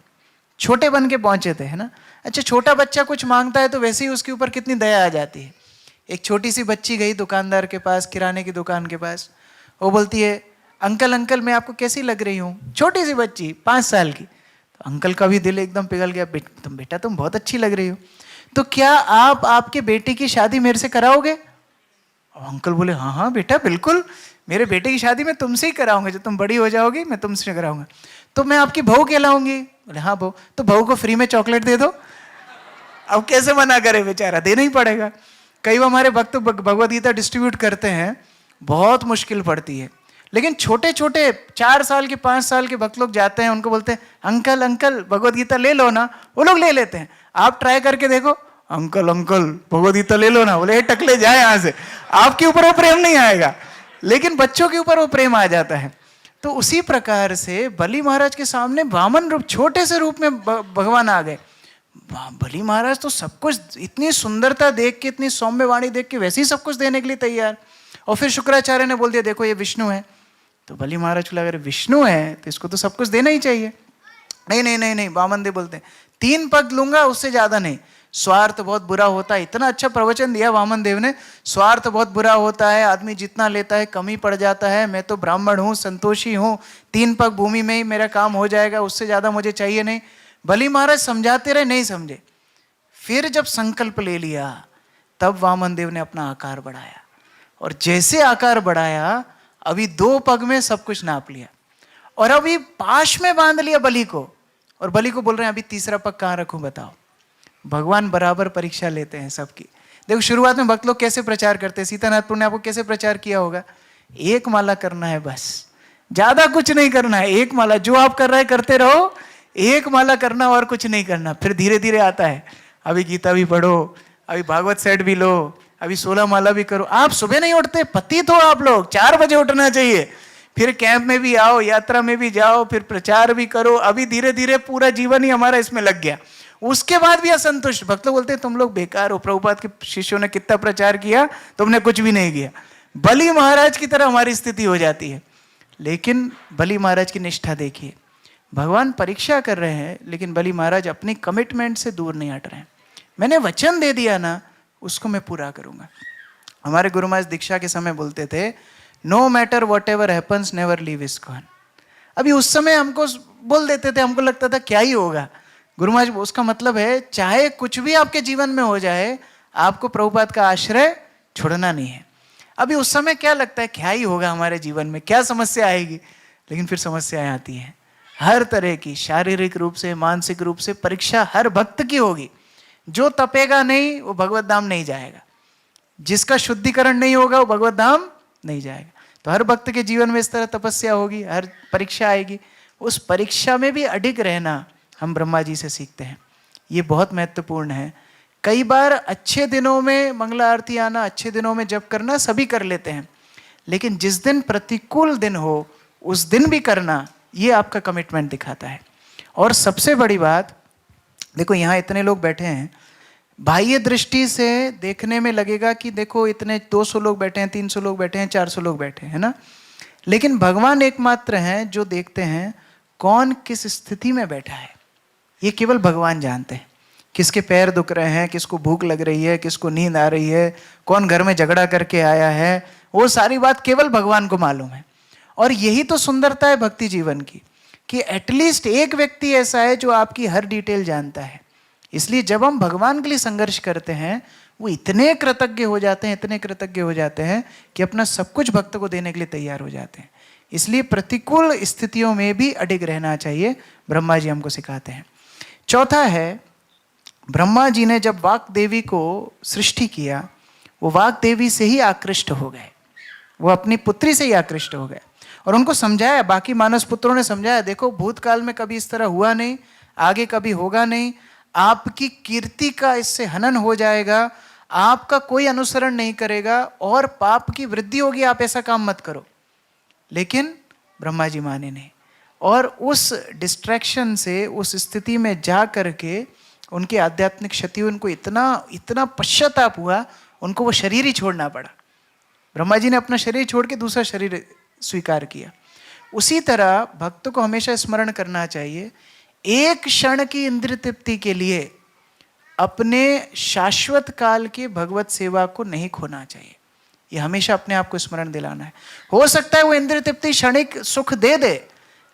S1: छोटे बन के पहुंचे थे, है ना। अच्छा, छोटा बच्चा कुछ मांगता है तो वैसे ही उसके ऊपर कितनी दया आ जाती है। एक छोटी सी बच्ची गई दुकानदार के पास, किराने की दुकान के पास, वो बोलती है अंकल अंकल मैं आपको कैसी लग रही हूँ? छोटी सी बच्ची 5 साल की। तो अंकल का भी दिल एकदम पिघल गया, बेटा तुम बहुत अच्छी लग रही हो, तो क्या आप आपके बेटे की शादी मेरे से कराओगे? और अंकल बोले हाँ हाँ बेटा बिल्कुल, मेरे बेटे की शादी मैं तुमसे ही कराऊंगा, जब तुम बड़ी हो जाओगी मैं तुमसे कराऊंगा। तो मैं आपकी बहू कहलाऊंगी? बोले हाँ बहू। तो बहू को फ्री में चॉकलेट दे दो। अब कैसे मना करे बेचारा, देना ही पड़ेगा। कई बार हमारे भक्त भगवद गीता डिस्ट्रीब्यूट करते हैं, बहुत मुश्किल पड़ती है, लेकिन छोटे छोटे 4 साल के 5 साल के भक्त लोग जाते हैं, उनको बोलते हैं अंकल अंकल भगवद गीता ले लो ना, वो लोग ले लेते हैं। आप ट्राई करके देखो, अंकल अंकल भगवद गीता ले लो ना, बोले टकले जाए यहाँ से, आपके ऊपर वो प्रेम नहीं आएगा, लेकिन बच्चों के ऊपर वो प्रेम आ जाता है। तो उसी प्रकार से बलि महाराज के सामने वामन रूप, छोटे से रूप में भगवान आ गए। बलि महाराज तो सब कुछ, इतनी सुंदरता देख के, इतनी सौम्य वाणी देख के वैसे ही सब कुछ देने के लिए तैयार। और फिर शुक्राचार्य ने बोल दिया देखो ये विष्णु है। तो बलि महाराज को लगा अरे विष्णु है तो इसको तो सब कुछ देना ही चाहिए। नहीं नहीं नहीं नहीं, वामन देव बोलते हैं 3 पग लूंगा, उससे ज्यादा नहीं। स्वार्थ बहुत बुरा होता है। इतना अच्छा प्रवचन दिया वामन देव ने, स्वार्थ बहुत बुरा होता है, आदमी जितना लेता है कम ही पड़ जाता है। मैं तो ब्राह्मण हूँ, संतोषी हूँ, 3 पग भूमि में ही मेरा काम हो जाएगा, उससे ज्यादा मुझे चाहिए नहीं। बलि महाराज समझाते रहे, नहीं समझे। फिर जब संकल्प ले लिया तब वामन देव ने अपना आकार बढ़ाया, और जैसे आकार बढ़ाया अभी 2 पग में सब कुछ नाप लिया, और अभी पाश में बांध लिया बलि को। और बलि को बोल रहे हैं अभी 3रा पग कहाँ रखूं बताओ। भगवान बराबर परीक्षा लेते हैं सबकी। देखो शुरुआत में भक्त लोग कैसे प्रचार करते हैं, सीतानाथपुर ने आपको कैसे प्रचार किया होगा, 1 माला करना है बस, ज्यादा कुछ नहीं करना है। 1 माला, जो आप कर रहे हैं करते रहो, 1 माला करना और कुछ नहीं करना। फिर धीरे धीरे आता है, अभी गीता भी पढ़ो, अभी भागवत सेट भी लो, अभी 16 माला भी करो। आप सुबह नहीं उठते, पतित हो आप लोग, 4 बजे उठना चाहिए। फिर कैंप में भी आओ, यात्रा में भी जाओ, फिर प्रचार भी करो। अभी धीरे धीरे पूरा जीवन ही हमारा इसमें लग गया। उसके बाद भी असंतुष्ट भक्त लोग बोलते हैं तुम लोग बेकार हो, प्रभुपाद के शिष्यों ने कितना प्रचार किया, तुमने कुछ भी नहीं किया। बलि महाराज की तरह हमारी स्थिति हो जाती है। लेकिन बलि महाराज की निष्ठा देखिए, भगवान परीक्षा कर रहे हैं, लेकिन बलि महाराज अपनी कमिटमेंट से दूर नहीं हट रहे हैं। मैंने वचन दे दिया ना, उसको मैं पूरा करूंगा। हमारे गुरु महाराज दीक्षा के समय बोलते थे no matter whatever happens never leave ISKCON. अभी उस समय हमको बोल देते थे, हमको लगता था क्या ही होगा। गुरु महाराज उसका मतलब है चाहे कुछ भी आपके जीवन में हो जाए, आपको प्रभुपाद का आश्रय छोड़ना नहीं है। अभी उस समय क्या लगता है क्या ही होगा हमारे जीवन में, क्या समस्या आएगी, लेकिन फिर समस्याएं आती हैं हर तरह की, शारीरिक रूप से, मानसिक रूप से। परीक्षा हर भक्त की होगी। जो तपेगा नहीं वो भगवत धाम नहीं जाएगा, जिसका शुद्धिकरण नहीं होगा वो भगवत धाम नहीं जाएगा। तो हर भक्त के जीवन में इस तरह तपस्या होगी, हर परीक्षा आएगी। उस परीक्षा में भी अडिग रहना हम ब्रह्मा जी से सीखते हैं। ये बहुत महत्वपूर्ण है। कई बार अच्छे दिनों में मंगला आरती आना, अच्छे दिनों में जप करना सभी कर लेते हैं, लेकिन जिस दिन प्रतिकूल दिन हो उस दिन भी करना, ये आपका कमिटमेंट दिखाता है। और सबसे बड़ी बात, देखो यहाँ इतने लोग बैठे हैं, बाह्य दृष्टि से देखने में लगेगा कि देखो इतने 200 लोग बैठे हैं, 300 लोग बैठे हैं, 400 लोग बैठे हैं, है ना। लेकिन भगवान एकमात्र हैं जो देखते हैं कौन किस स्थिति में बैठा है। ये केवल भगवान जानते हैं। किसके पैर दुख रहे हैं, किसको भूख लग रही है, किसको नींद आ रही है, कौन घर में झगड़ा करके आया है, वो सारी बात केवल भगवान को मालूम है। और यही तो सुंदरता है भक्ति जीवन की, कि एटलीस्ट एक व्यक्ति ऐसा है जो आपकी हर डिटेल जानता है। इसलिए जब हम भगवान के लिए संघर्ष करते हैं, वो इतने कृतज्ञ हो जाते हैं, इतने कृतज्ञ हो जाते हैं कि अपना सब कुछ भक्त को देने के लिए तैयार हो जाते हैं। इसलिए प्रतिकूल स्थितियों में भी अडिग रहना चाहिए, ब्रह्मा जी हमको सिखाते हैं। चौथा है, ब्रह्मा जी ने जब वाक देवी को सृष्टि किया, वो वाक देवी से ही आकृष्ट हो गए, वो अपनी पुत्री से ही आकृष्ट हो गए। और उनको समझाया, बाकी मानस पुत्रों ने समझाया, देखो भूतकाल में कभी इस तरह हुआ नहीं, आगे कभी होगा नहीं, आपकी कीर्ति का इससे हनन हो जाएगा, आपका कोई अनुसरण नहीं करेगा और पाप की वृद्धि होगी, आप ऐसा काम मत करो। लेकिन ब्रह्मा जी माने नहीं, और उस डिस्ट्रैक्शन से, उस स्थिति में जा करके उनकी आध्यात्मिक क्षति, उनको इतना पश्चाताप हुआ, उनको वो शरीर ही छोड़ना पड़ा। ब्रह्मा जी ने अपना शरीर छोड़ के दूसरा शरीर स्वीकार किया। उसी तरह भक्त को हमेशा स्मरण करना चाहिए, एक क्षण की इंद्रिय तृप्ति के लिए अपने शाश्वत काल की भगवत सेवा को नहीं खोना चाहिए। ये हमेशा अपने आप को स्मरण दिलाना है। हो सकता है वो इंद्रिय तृप्ति क्षणिक सुख दे दे,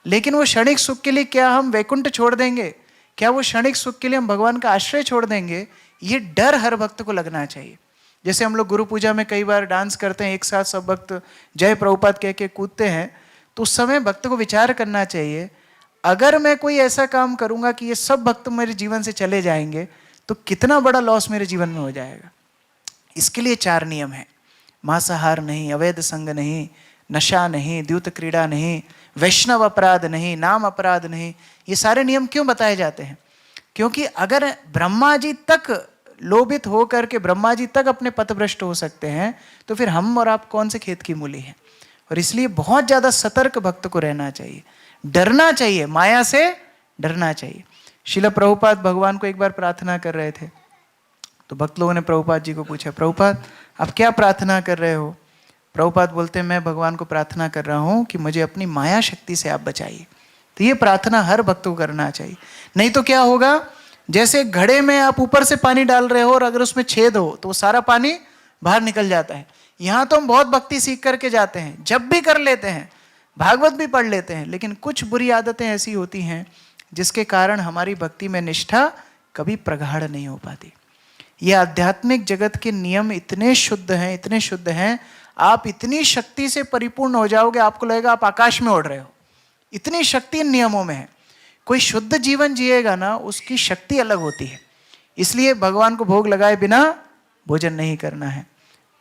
S1: लेकिन वो क्षणिक सुख के लिए क्या हम वैकुंठ छोड़ देंगे, क्या वो क्षणिक सुख के लिए हम भगवान का आश्रय छोड़ देंगे, ये डर हर भक्त को लगना चाहिए। जैसे हम लोग गुरु पूजा में कई बार डांस करते हैं, एक साथ सब भक्त जय प्रभुपाद कह के कूदते हैं, तो उस समय भक्त को विचार करना चाहिए, अगर मैं कोई ऐसा काम करूंगा कि ये सब भक्त मेरे जीवन से चले जाएंगे, तो कितना बड़ा लॉस मेरे जीवन में हो जाएगा। इसके लिए 4 नियम हैं, मांसाहार नहीं, अवैध संग नहीं, नशा नहीं, द्यूत क्रीड़ा नहीं, वैष्णव अपराध नहीं, नाम अपराध नहीं। ये सारे नियम क्यों बताए जाते हैं? क्योंकि अगर ब्रह्मा जी तक लोभित हो करके ब्रह्मा जी तक अपने पथभ्रष्ट हो सकते हैं, तो फिर हम और आप कौन से खेत की मूली हैं। और इसलिए बहुत ज्यादा सतर्क भक्त को रहना चाहिए, डरना चाहिए, माया से डरना चाहिए। श्रील प्रभुपाद भगवान को एक बार प्रार्थना कर रहे थे, तो भक्त लोगों ने प्रभुपाद जी को पूछा, प्रभुपाद आप क्या प्रार्थना कर रहे हो? प्रभुपाद बोलते हैं, मैं भगवान को प्रार्थना कर रहा हूँ कि मुझे अपनी माया शक्ति से आप बचाइए। तो ये प्रार्थना हर भक्त को करना चाहिए। नहीं तो क्या होगा, जैसे घड़े में आप ऊपर से पानी डाल रहे हो और अगर उसमें छेद हो तो वो सारा पानी बाहर निकल जाता है। यहाँ तो हम बहुत भक्ति सीख करके जाते हैं, जब भी कर लेते हैं, भागवत भी पढ़ लेते हैं, लेकिन कुछ बुरी आदतें ऐसी होती हैं जिसके कारण हमारी भक्ति में निष्ठा कभी प्रगाढ़ नहीं हो पाती। ये आध्यात्मिक जगत के नियम इतने शुद्ध हैं, इतने शुद्ध हैं, आप इतनी शक्ति से परिपूर्ण हो जाओगे, आपको लगेगा आप आकाश में उड़ रहे हो। इतनी शक्ति इन नियमों में है। कोई शुद्ध जीवन जिएगा ना, उसकी शक्ति अलग होती है। इसलिए भगवान को भोग लगाए बिना भोजन नहीं करना है,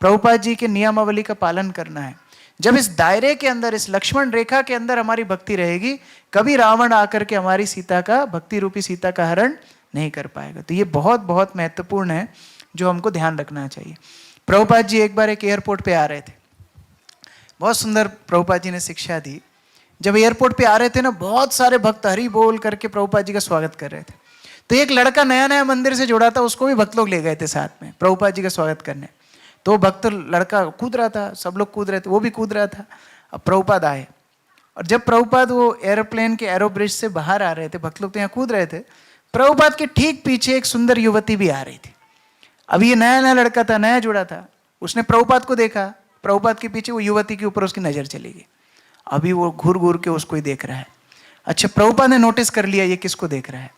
S1: प्रभुपाद जी के नियमावली का पालन करना है। जब इस दायरे के अंदर, इस लक्ष्मण रेखा के अंदर हमारी भक्ति रहेगी, कभी रावण आकर के हमारी सीता का, भक्ति रूपी सीता का हरण नहीं कर पाएगा। तो ये बहुत बहुत महत्वपूर्ण है जो हमको ध्यान रखना चाहिए। प्रभुपाद जी एक बार एक एयरपोर्ट पे आ रहे थे, बहुत सुंदर प्रभुपाद जी ने शिक्षा दी। जब एयरपोर्ट पे आ रहे थे ना, बहुत सारे भक्त हरि बोल करके प्रभुपाद जी का स्वागत कर रहे थे। तो एक लड़का नया नया मंदिर से जुड़ा था, उसको भी भक्त लोग ले गए थे साथ में प्रभुपाद जी का स्वागत करने। तो भक्त लड़का कूद रहा था, सब लोग कूद रहे थे, वो भी कूद रहा था। अब प्रभुपाद आए, और जब प्रभुपाद वो एरोप्लेन के एरो ब्रिज से बाहर आ रहे थे, भक्त लोग तो यहाँ कूद रहे थे, प्रभुपाद के ठीक पीछे एक सुंदर युवती भी आ रही थी। अब ये नया नया लड़का था, नया जुड़ा था, उसने प्रभुपाद को देखा, प्रभुपाद के पीछे वो युवती के ऊपर उसकी नजर चली गई। अभी वो घूर घूर के उसको ही देख रहा है। अच्छा, प्रभुपाद ने नोटिस कर लिया ये किसको देख रहा है।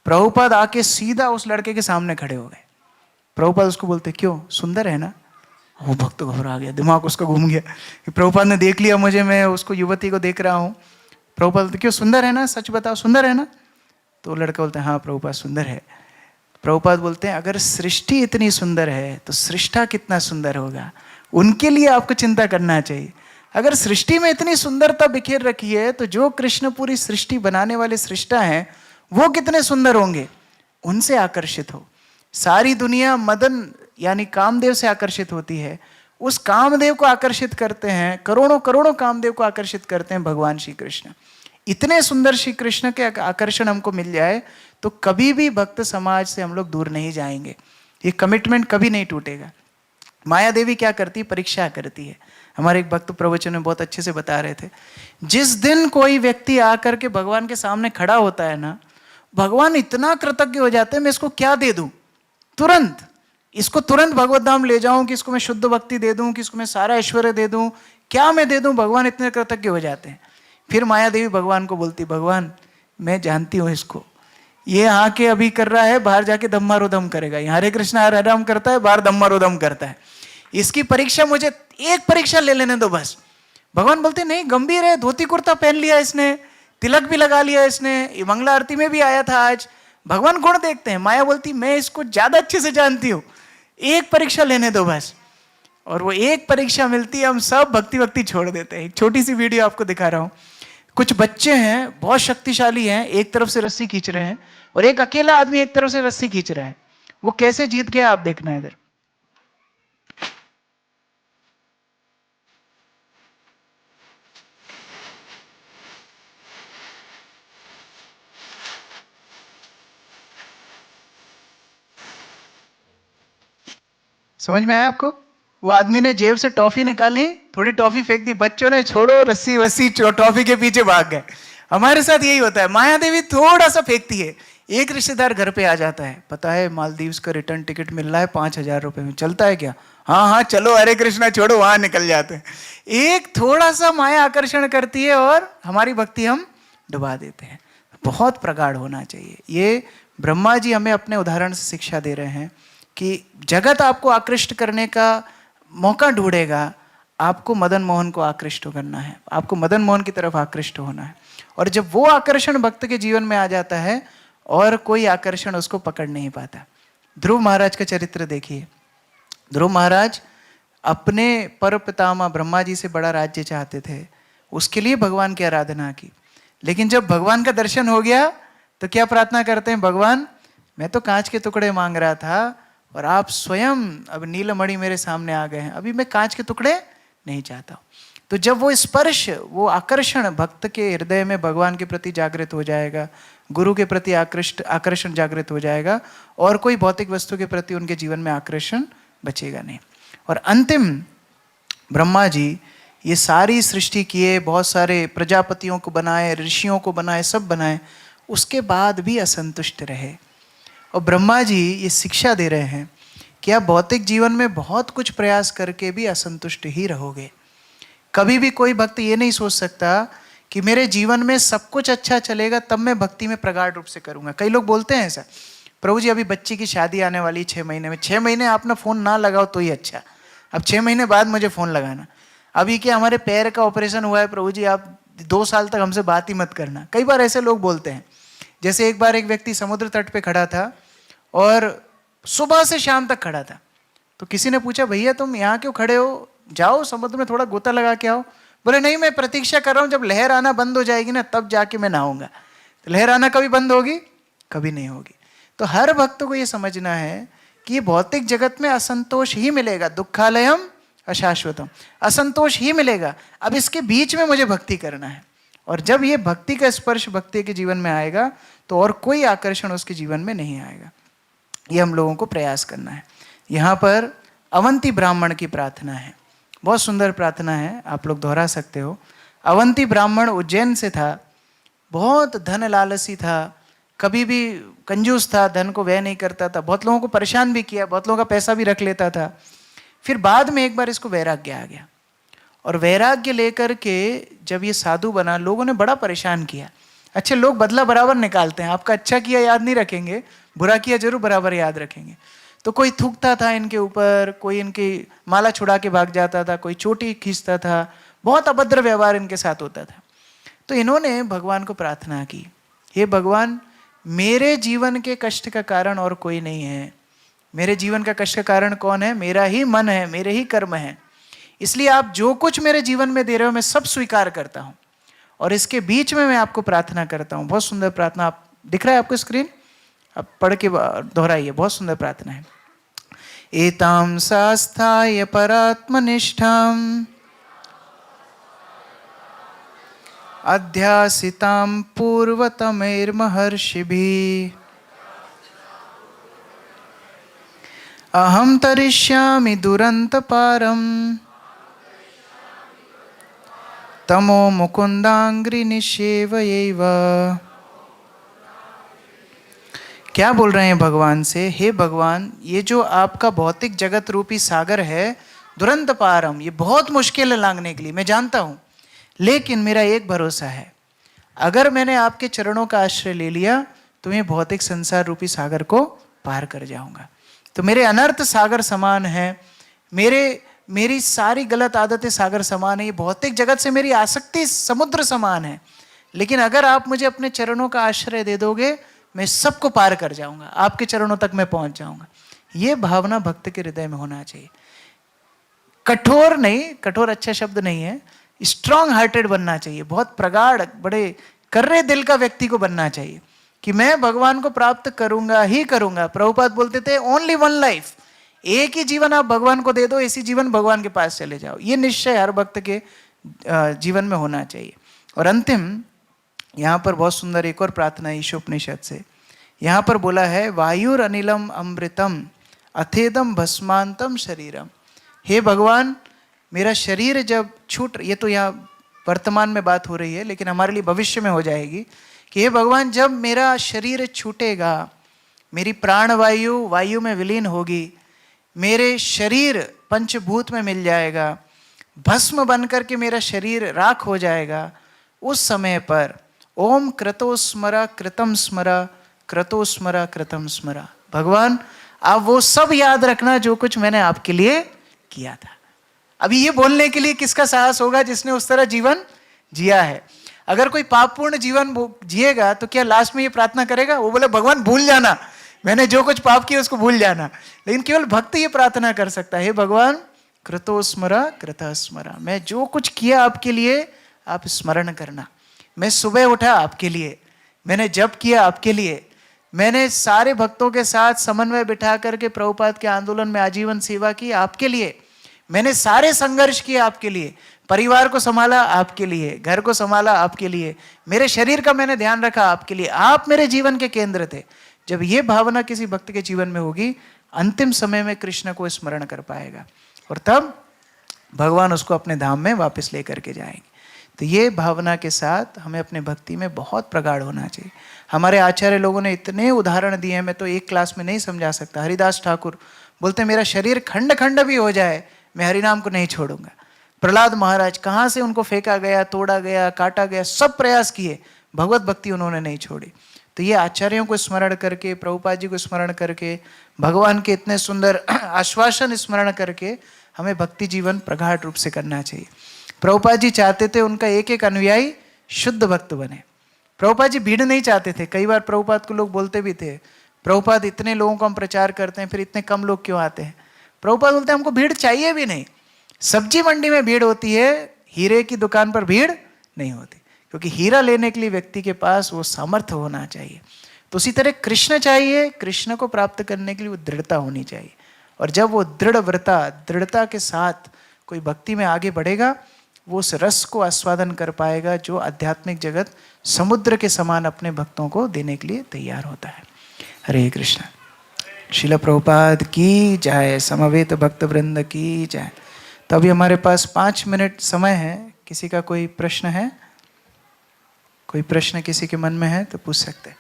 S1: प्रभुपाद आके सीधा उस लड़के के सामने खड़े हो गए। प्रभुपाद उसको बोलते, क्यों, सुंदर है ना? वो भक्त घबरा गया, दिमाग उसका घूम गया कि प्रभुपाद ने देख लिया मुझे, मैं उसको युवती को देख रहा हूँ। प्रभुपाद बोलते, क्यों, सुंदर है ना, सच बताओ, सुंदर है ना? तो लड़का बोलता है, हाँ प्रभुपाद सुंदर है। प्रभुपाद बोलते हैं, अगर सृष्टि इतनी सुंदर है तो सृष्टा कितना सुंदर होगा, उनके लिए आपको चिंता करना चाहिए। अगर सृष्टि में इतनी सुंदरता बिखेर रखी है, तो जो कृष्ण पूरी सृष्टि बनाने वाले सृष्टा हैं वो कितने सुंदर होंगे, उनसे आकर्षित हो। सारी दुनिया मदन यानी कामदेव से आकर्षित होती है, उस कामदेव को आकर्षित करते हैं, करोड़ों करोड़ों कामदेव को आकर्षित करते हैं भगवान श्री कृष्ण। इतने सुंदर श्री कृष्ण के आकर्षण हमको मिल जाए तो कभी भी भक्त समाज से हम लोग दूर नहीं जाएंगे, ये कमिटमेंट कभी नहीं टूटेगा। माया देवी क्या करती है? परीक्षा करती है। हमारे एक भक्त प्रवचन में बहुत अच्छे से बता रहे थे, जिस दिन कोई व्यक्ति आकर के भगवान के सामने खड़ा होता है ना, भगवान इतना कृतज्ञ हो जाते हैं, मैं इसको क्या दे दूं, तुरंत इसको तुरंत भगवत धाम ले जाऊं, कि इसको मैं शुद्ध भक्ति दे दूं, कि इसको मैं सारा ऐश्वर्य दे दूं, क्या मैं दे दूं, भगवान इतने कृतज्ञ हो जाते हैं। फिर माया देवी भगवान को बोलती, भगवान मैं जानती हूँ इसको, ये आके अभी कर रहा है, बाहर जाके दम्मारोधम करेगा, यहाँ हरे कृष्ण हरे राम करता है, बाहर दम्मारोधम करता है, इसकी परीक्षा मुझे एक परीक्षा ले लेने दो बस। भगवान बोलते नहीं, गंभीर है, धोती कुर्ता पहन लिया इसने, तिलक भी लगा लिया इसने, ये मंगला आरती में भी आया था आज, भगवान गुण देखते हैं। माया बोलती मैं इसको ज्यादा अच्छे से जानती हूँ, एक परीक्षा लेने दो बस। और वो एक परीक्षा मिलती है, हम सब भक्ति भक्ति छोड़ देते हैं। एक छोटी सी वीडियो आपको दिखा रहा हूँ। कुछ बच्चे हैं, बहुत शक्तिशाली हैं, एक तरफ से रस्सी खींच रहे हैं और एक अकेला आदमी एक तरफ से रस्सी खींच रहा है। वो कैसे जीत गया आप देखना इधर। समझ में आया आपको? वो आदमी ने जेब से टॉफी निकाली, थोड़ी टॉफी फेंक दी, बच्चों ने छोड़ो रस्सी वस्सी टॉफी के पीछे भाग गए। हमारे साथ यही होता है, माया देवी थोड़ा सा फेंकती है, एक रिश्तेदार घर पे आ जाता है, पता है मालदीव्स का रिटर्न टिकट मिल रहा है 5,000 रुपए में, चलता है क्या? हाँ हाँ चलो, हरे कृष्णा छोड़ो, वहां निकल जाते हैं। एक थोड़ा सा माया आकर्षण करती है और हमारी भक्ति हम डुबा देते हैं। बहुत प्रगाढ़ होना चाहिए। ये ब्रह्मा जी हमें अपने उदाहरण से शिक्षा दे रहे हैं कि जगत आपको आकृष्ट करने का मौका ढूंढेगा, आपको मदन मोहन को आकृष्ट करना है, आपको मदन मोहन की तरफ आकृष्ट होना है। और जब वो आकर्षण भक्त के जीवन में आ जाता है और कोई आकर्षण उसको पकड़ नहीं पाता। ध्रुव महाराज का चरित्र देखिए। ध्रुव महाराज अपने पर पितामह ब्रह्मा जी से बड़ा राज्य चाहते थे, उसके लिए भगवान की आराधना की। लेकिन जब भगवान का दर्शन हो गया तो क्या प्रार्थना करते हैं? भगवान मैं तो कांच के टुकड़े मांग रहा था और आप स्वयं अब नीलमणि मेरे सामने आ गए हैं, अभी मैं कांच के टुकड़े नहीं चाहता। तो जब वो स्पर्श, वो आकर्षण भक्त के हृदय में भगवान के प्रति जागृत हो जाएगा, गुरु के प्रति आकर्षण जागृत हो जाएगा और कोई भौतिक वस्तु के प्रति उनके जीवन में आकर्षण बचेगा नहीं। और अंतिम ब्रह्मा जी ये सारी सृष्टि किए, बहुत सारे प्रजापतियों को बनाए, ऋषियों को बनाए, सब बनाए, उसके बाद भी असंतुष्ट रहे। और ब्रह्मा जी ये शिक्षा दे रहे हैं कि आप भौतिक जीवन में बहुत कुछ प्रयास करके भी असंतुष्ट ही रहोगे। कभी भी कोई भक्त ये नहीं सोच सकता कि मेरे जीवन में सब कुछ अच्छा चलेगा तब मैं भक्ति में प्रगाढ़ रूप से करूंगा। कई लोग बोलते हैं ऐसा, प्रभु जी अभी बच्ची की शादी आने वाली 6 महीने में, 6 महीने आप ना फोन ना लगाओ तो ही अच्छा, अब 6 महीने बाद मुझे फोन लगाना। अभी क्या हमारे पैर का ऑपरेशन हुआ है प्रभु जी, आप 2 साल तक हमसे बात ही मत करना। कई बार ऐसे लोग बोलते हैं। जैसे एक बार एक व्यक्ति समुद्र तट पे खड़ा था और सुबह से शाम तक खड़ा था, तो किसी ने पूछा भैया तुम यहाँ क्यों खड़े हो, जाओ समुद्र में थोड़ा गोता लगा के आओ। बोले नहीं मैं प्रतीक्षा कर रहा हूँ, जब लहर आना बंद हो जाएगी ना तब जाके मैं नहाऊंगा। तो लहर आना कभी बंद होगी? कभी नहीं होगी। तो हर भक्त को ये समझना है कि ये भौतिक जगत में असंतोष ही मिलेगा, दुखालयम अशाश्वतम, असंतोष ही मिलेगा। अब इसके बीच में मुझे भक्ति करना है, और जब ये भक्ति का स्पर्श भक्ति के जीवन में आएगा तो और कोई आकर्षण उसके जीवन में नहीं आएगा। ये हम लोगों को प्रयास करना है। यहाँ पर अवंती ब्राह्मण की प्रार्थना है, बहुत सुंदर प्रार्थना है, आप लोग दोहरा सकते हो। अवंती ब्राह्मण उज्जैन से था, बहुत धन लालसी था, कभी भी कंजूस था, धन को व्यय नहीं करता था, बहुत लोगों को परेशान भी किया, बहुत लोगों का पैसा भी रख लेता था। फिर बाद में एक बार इसको वैराग्य आ गया, और वैराग्य लेकर के जब ये साधु बना, लोगों ने बड़ा परेशान किया। अच्छे लोग बदला बराबर निकालते हैं, आपका अच्छा किया याद नहीं रखेंगे, बुरा किया जरूर बराबर याद रखेंगे। तो कोई थूकता था इनके ऊपर, कोई इनकी माला छुड़ा के भाग जाता था, कोई चोटी खींचता था, बहुत अभद्र व्यवहार इनके साथ होता था। तो इन्होंने भगवान को प्रार्थना की, हे भगवान मेरे जीवन के कष्ट का कारण और कोई नहीं है, मेरे जीवन का कष्ट का कारण कौन है? मेरा ही मन है, मेरे ही कर्म है। इसलिए आप जो कुछ मेरे जीवन में दे रहे हो मैं सब स्वीकार करता हूँ, और इसके बीच में मैं आपको प्रार्थना करता हूँ। बहुत सुंदर प्रार्थना, आप दिख रहा है आपको स्क्रीन, आप पढ़ के दोहराइए, बहुत सुंदर प्रार्थना है। एतां शास्थाय परात्मनिष्ठाम् अध्यासितां पूर्वतमैर्महर्षिभिः अहं तरिष्यामि दुरन्तपारम् तमो मुकुन्दांग्रिनिषेवयैव। क्या बोल रहे हैं भगवान से? हे भगवान, ये जो आपका भौतिक जगत रूपी सागर है, दुरंत पारम, ये बहुत मुश्किल है लांघने के लिए, मैं जानता हूं, लेकिन मेरा एक भरोसा है, अगर मैंने आपके चरणों का आश्रय ले लिया तो मैं भौतिक संसार रूपी सागर को पार कर जाऊंगा। तो मेरे अनर्थ सागर समान है, मेरी सारी गलत आदतें सागर समान है, ये भौतिक जगत से मेरी आसक्ति समुद्र समान है, लेकिन अगर आप मुझे अपने चरणों का आश्रय दे दोगे, मैं सबको पार कर जाऊंगा, आपके चरणों तक मैं पहुंच जाऊंगा। ये भावना भक्त के हृदय में होना चाहिए। कठोर नहीं, कठोर अच्छा शब्द नहीं है, स्ट्रांग हार्टेड बनना चाहिए, बहुत प्रगाढ़, बड़े कर्रे दिल का व्यक्ति को बनना चाहिए कि मैं भगवान को प्राप्त करूंगा ही करूंगा। प्रभुपाद बोलते थे ओनली वन लाइफ, एक ही जीवन आप भगवान को दे दो, इसी जीवन भगवान के पास चले जाओ। ये निश्चय हर भक्त के जीवन में होना चाहिए। और अंतिम यहाँ पर बहुत सुंदर एक और प्रार्थना है ईशोपनिषद से। यहाँ पर बोला है वायुर अनिलम अमृतम अथेदम भस्मांतम शरीरम। हे भगवान, मेरा शरीर जब छूट, ये तो यहाँ वर्तमान में बात हो रही है, लेकिन हमारे लिए भविष्य में हो जाएगी कि हे भगवान, जब मेरा शरीर छूटेगा, मेरी प्राणवायु वायु में विलीन होगी, मेरे शरीर पंचभूत में मिल जाएगा, भस्म बन करके मेरा शरीर राख हो जाएगा, उस समय पर ओम क्रतो स्मरा कृतम स्मरा क्रतो स्मरा कृतम स्मरा। भगवान, आप वो सब याद रखना जो कुछ मैंने आपके लिए किया था। अभी ये बोलने के लिए किसका साहस होगा जिसने उस तरह जीवन जिया है? अगर कोई पापपूर्ण जीवन जिएगा तो क्या लास्ट में ये प्रार्थना करेगा? वो बोले भगवान भूल जाना, मैंने जो कुछ पाप किया उसको भूल जाना। लेकिन केवल भक्त ये प्रार्थना कर सकता है, हे भगवान कृतो स्मरा कृतः स्मरा, मैं जो कुछ किया आपके लिए आप स्मरण करना। मैं सुबह उठा आपके लिए, मैंने जप किया आपके लिए, मैंने सारे भक्तों के साथ समन्वय बिठा करके प्रभुपाद के आंदोलन में आजीवन सेवा की आपके लिए, मैंने सारे संघर्ष किए आपके लिए, परिवार को संभाला आपके लिए, घर को संभाला आपके लिए, मेरे शरीर का मैंने ध्यान रखा आपके लिए, आप मेरे जीवन के केंद्र थे। जब ये भावना किसी भक्त के जीवन में होगी, अंतिम समय में कृष्ण को स्मरण कर पाएगा और तब भगवान उसको अपने धाम में वापस लेकर के जाएंगे। तो ये भावना के साथ हमें अपने भक्ति में बहुत प्रगाढ़ होना चाहिए। हमारे आचार्य लोगों ने इतने उदाहरण दिए हैं, मैं तो एक क्लास में नहीं समझा सकता। हरिदास ठाकुर बोलते मेरा शरीर खंड खंड भी हो जाए, मैं हरिनाम को नहीं छोड़ूंगा। प्रहलाद महाराज, कहाँ से उनको फेंका गया, तोड़ा गया, काटा गया, सब प्रयास किए, भगवत भक्ति उन्होंने नहीं छोड़ी। तो ये आचार्यों को स्मरण करके, प्रभुपाद जी को स्मरण करके, भगवान के इतने सुंदर आश्वासन स्मरण करके हमें भक्ति जीवन प्रगाढ़ रूप से करना चाहिए। प्रभुपाद जी चाहते थे उनका एक एक अनुयायी शुद्ध भक्त बने। प्रभुपाद जी भीड़ नहीं चाहते थे। कई बार प्रभुपाद को लोग बोलते भी थे, प्रभुपाद इतने लोगों को हम प्रचार करते हैं, फिर इतने कम लोग क्यों आते हैं? प्रभुपाद बोलते हैं हमको भीड़ चाहिए भी नहीं। सब्जी मंडी में भीड़ होती है, हीरे की दुकान पर भीड़ नहीं होती, क्योंकि हीरा लेने के लिए व्यक्ति के पास वो सामर्थ्य होना चाहिए। तो उसी तरह कृष्ण चाहिए, कृष्ण को प्राप्त करने के लिए वो दृढ़ता होनी चाहिए। और जब वो दृढ़ता के साथ कोई भक्ति में आगे बढ़ेगा, वो उस रस को आस्वादन कर पाएगा जो आध्यात्मिक जगत समुद्र के समान अपने भक्तों को देने के लिए तैयार होता है। हरे कृष्ण। श्रील प्रभुपाद की जय, समवेत भक्त वृंद की जय। तो अभी हमारे पास 5 मिनट समय है। किसी का कोई प्रश्न है? कोई प्रश्न किसी के मन में है तो पूछ सकते हैं।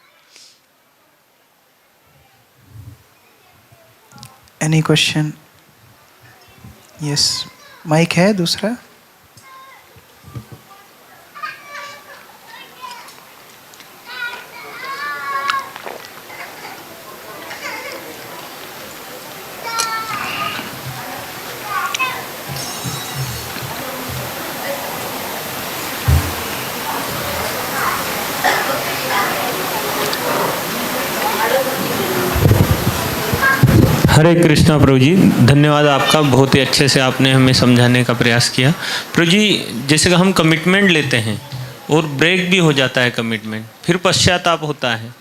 S1: Any question? यस, माइक है दूसरा।
S10: हरे कृष्णा प्रभु जी, धन्यवाद आपका। बहुत ही अच्छे से आपने हमें समझाने का प्रयास किया। प्रभु जी, जैसे कि हम कमिटमेंट लेते हैं और ब्रेक भी हो जाता है कमिटमेंट, फिर पश्चाताप होता है,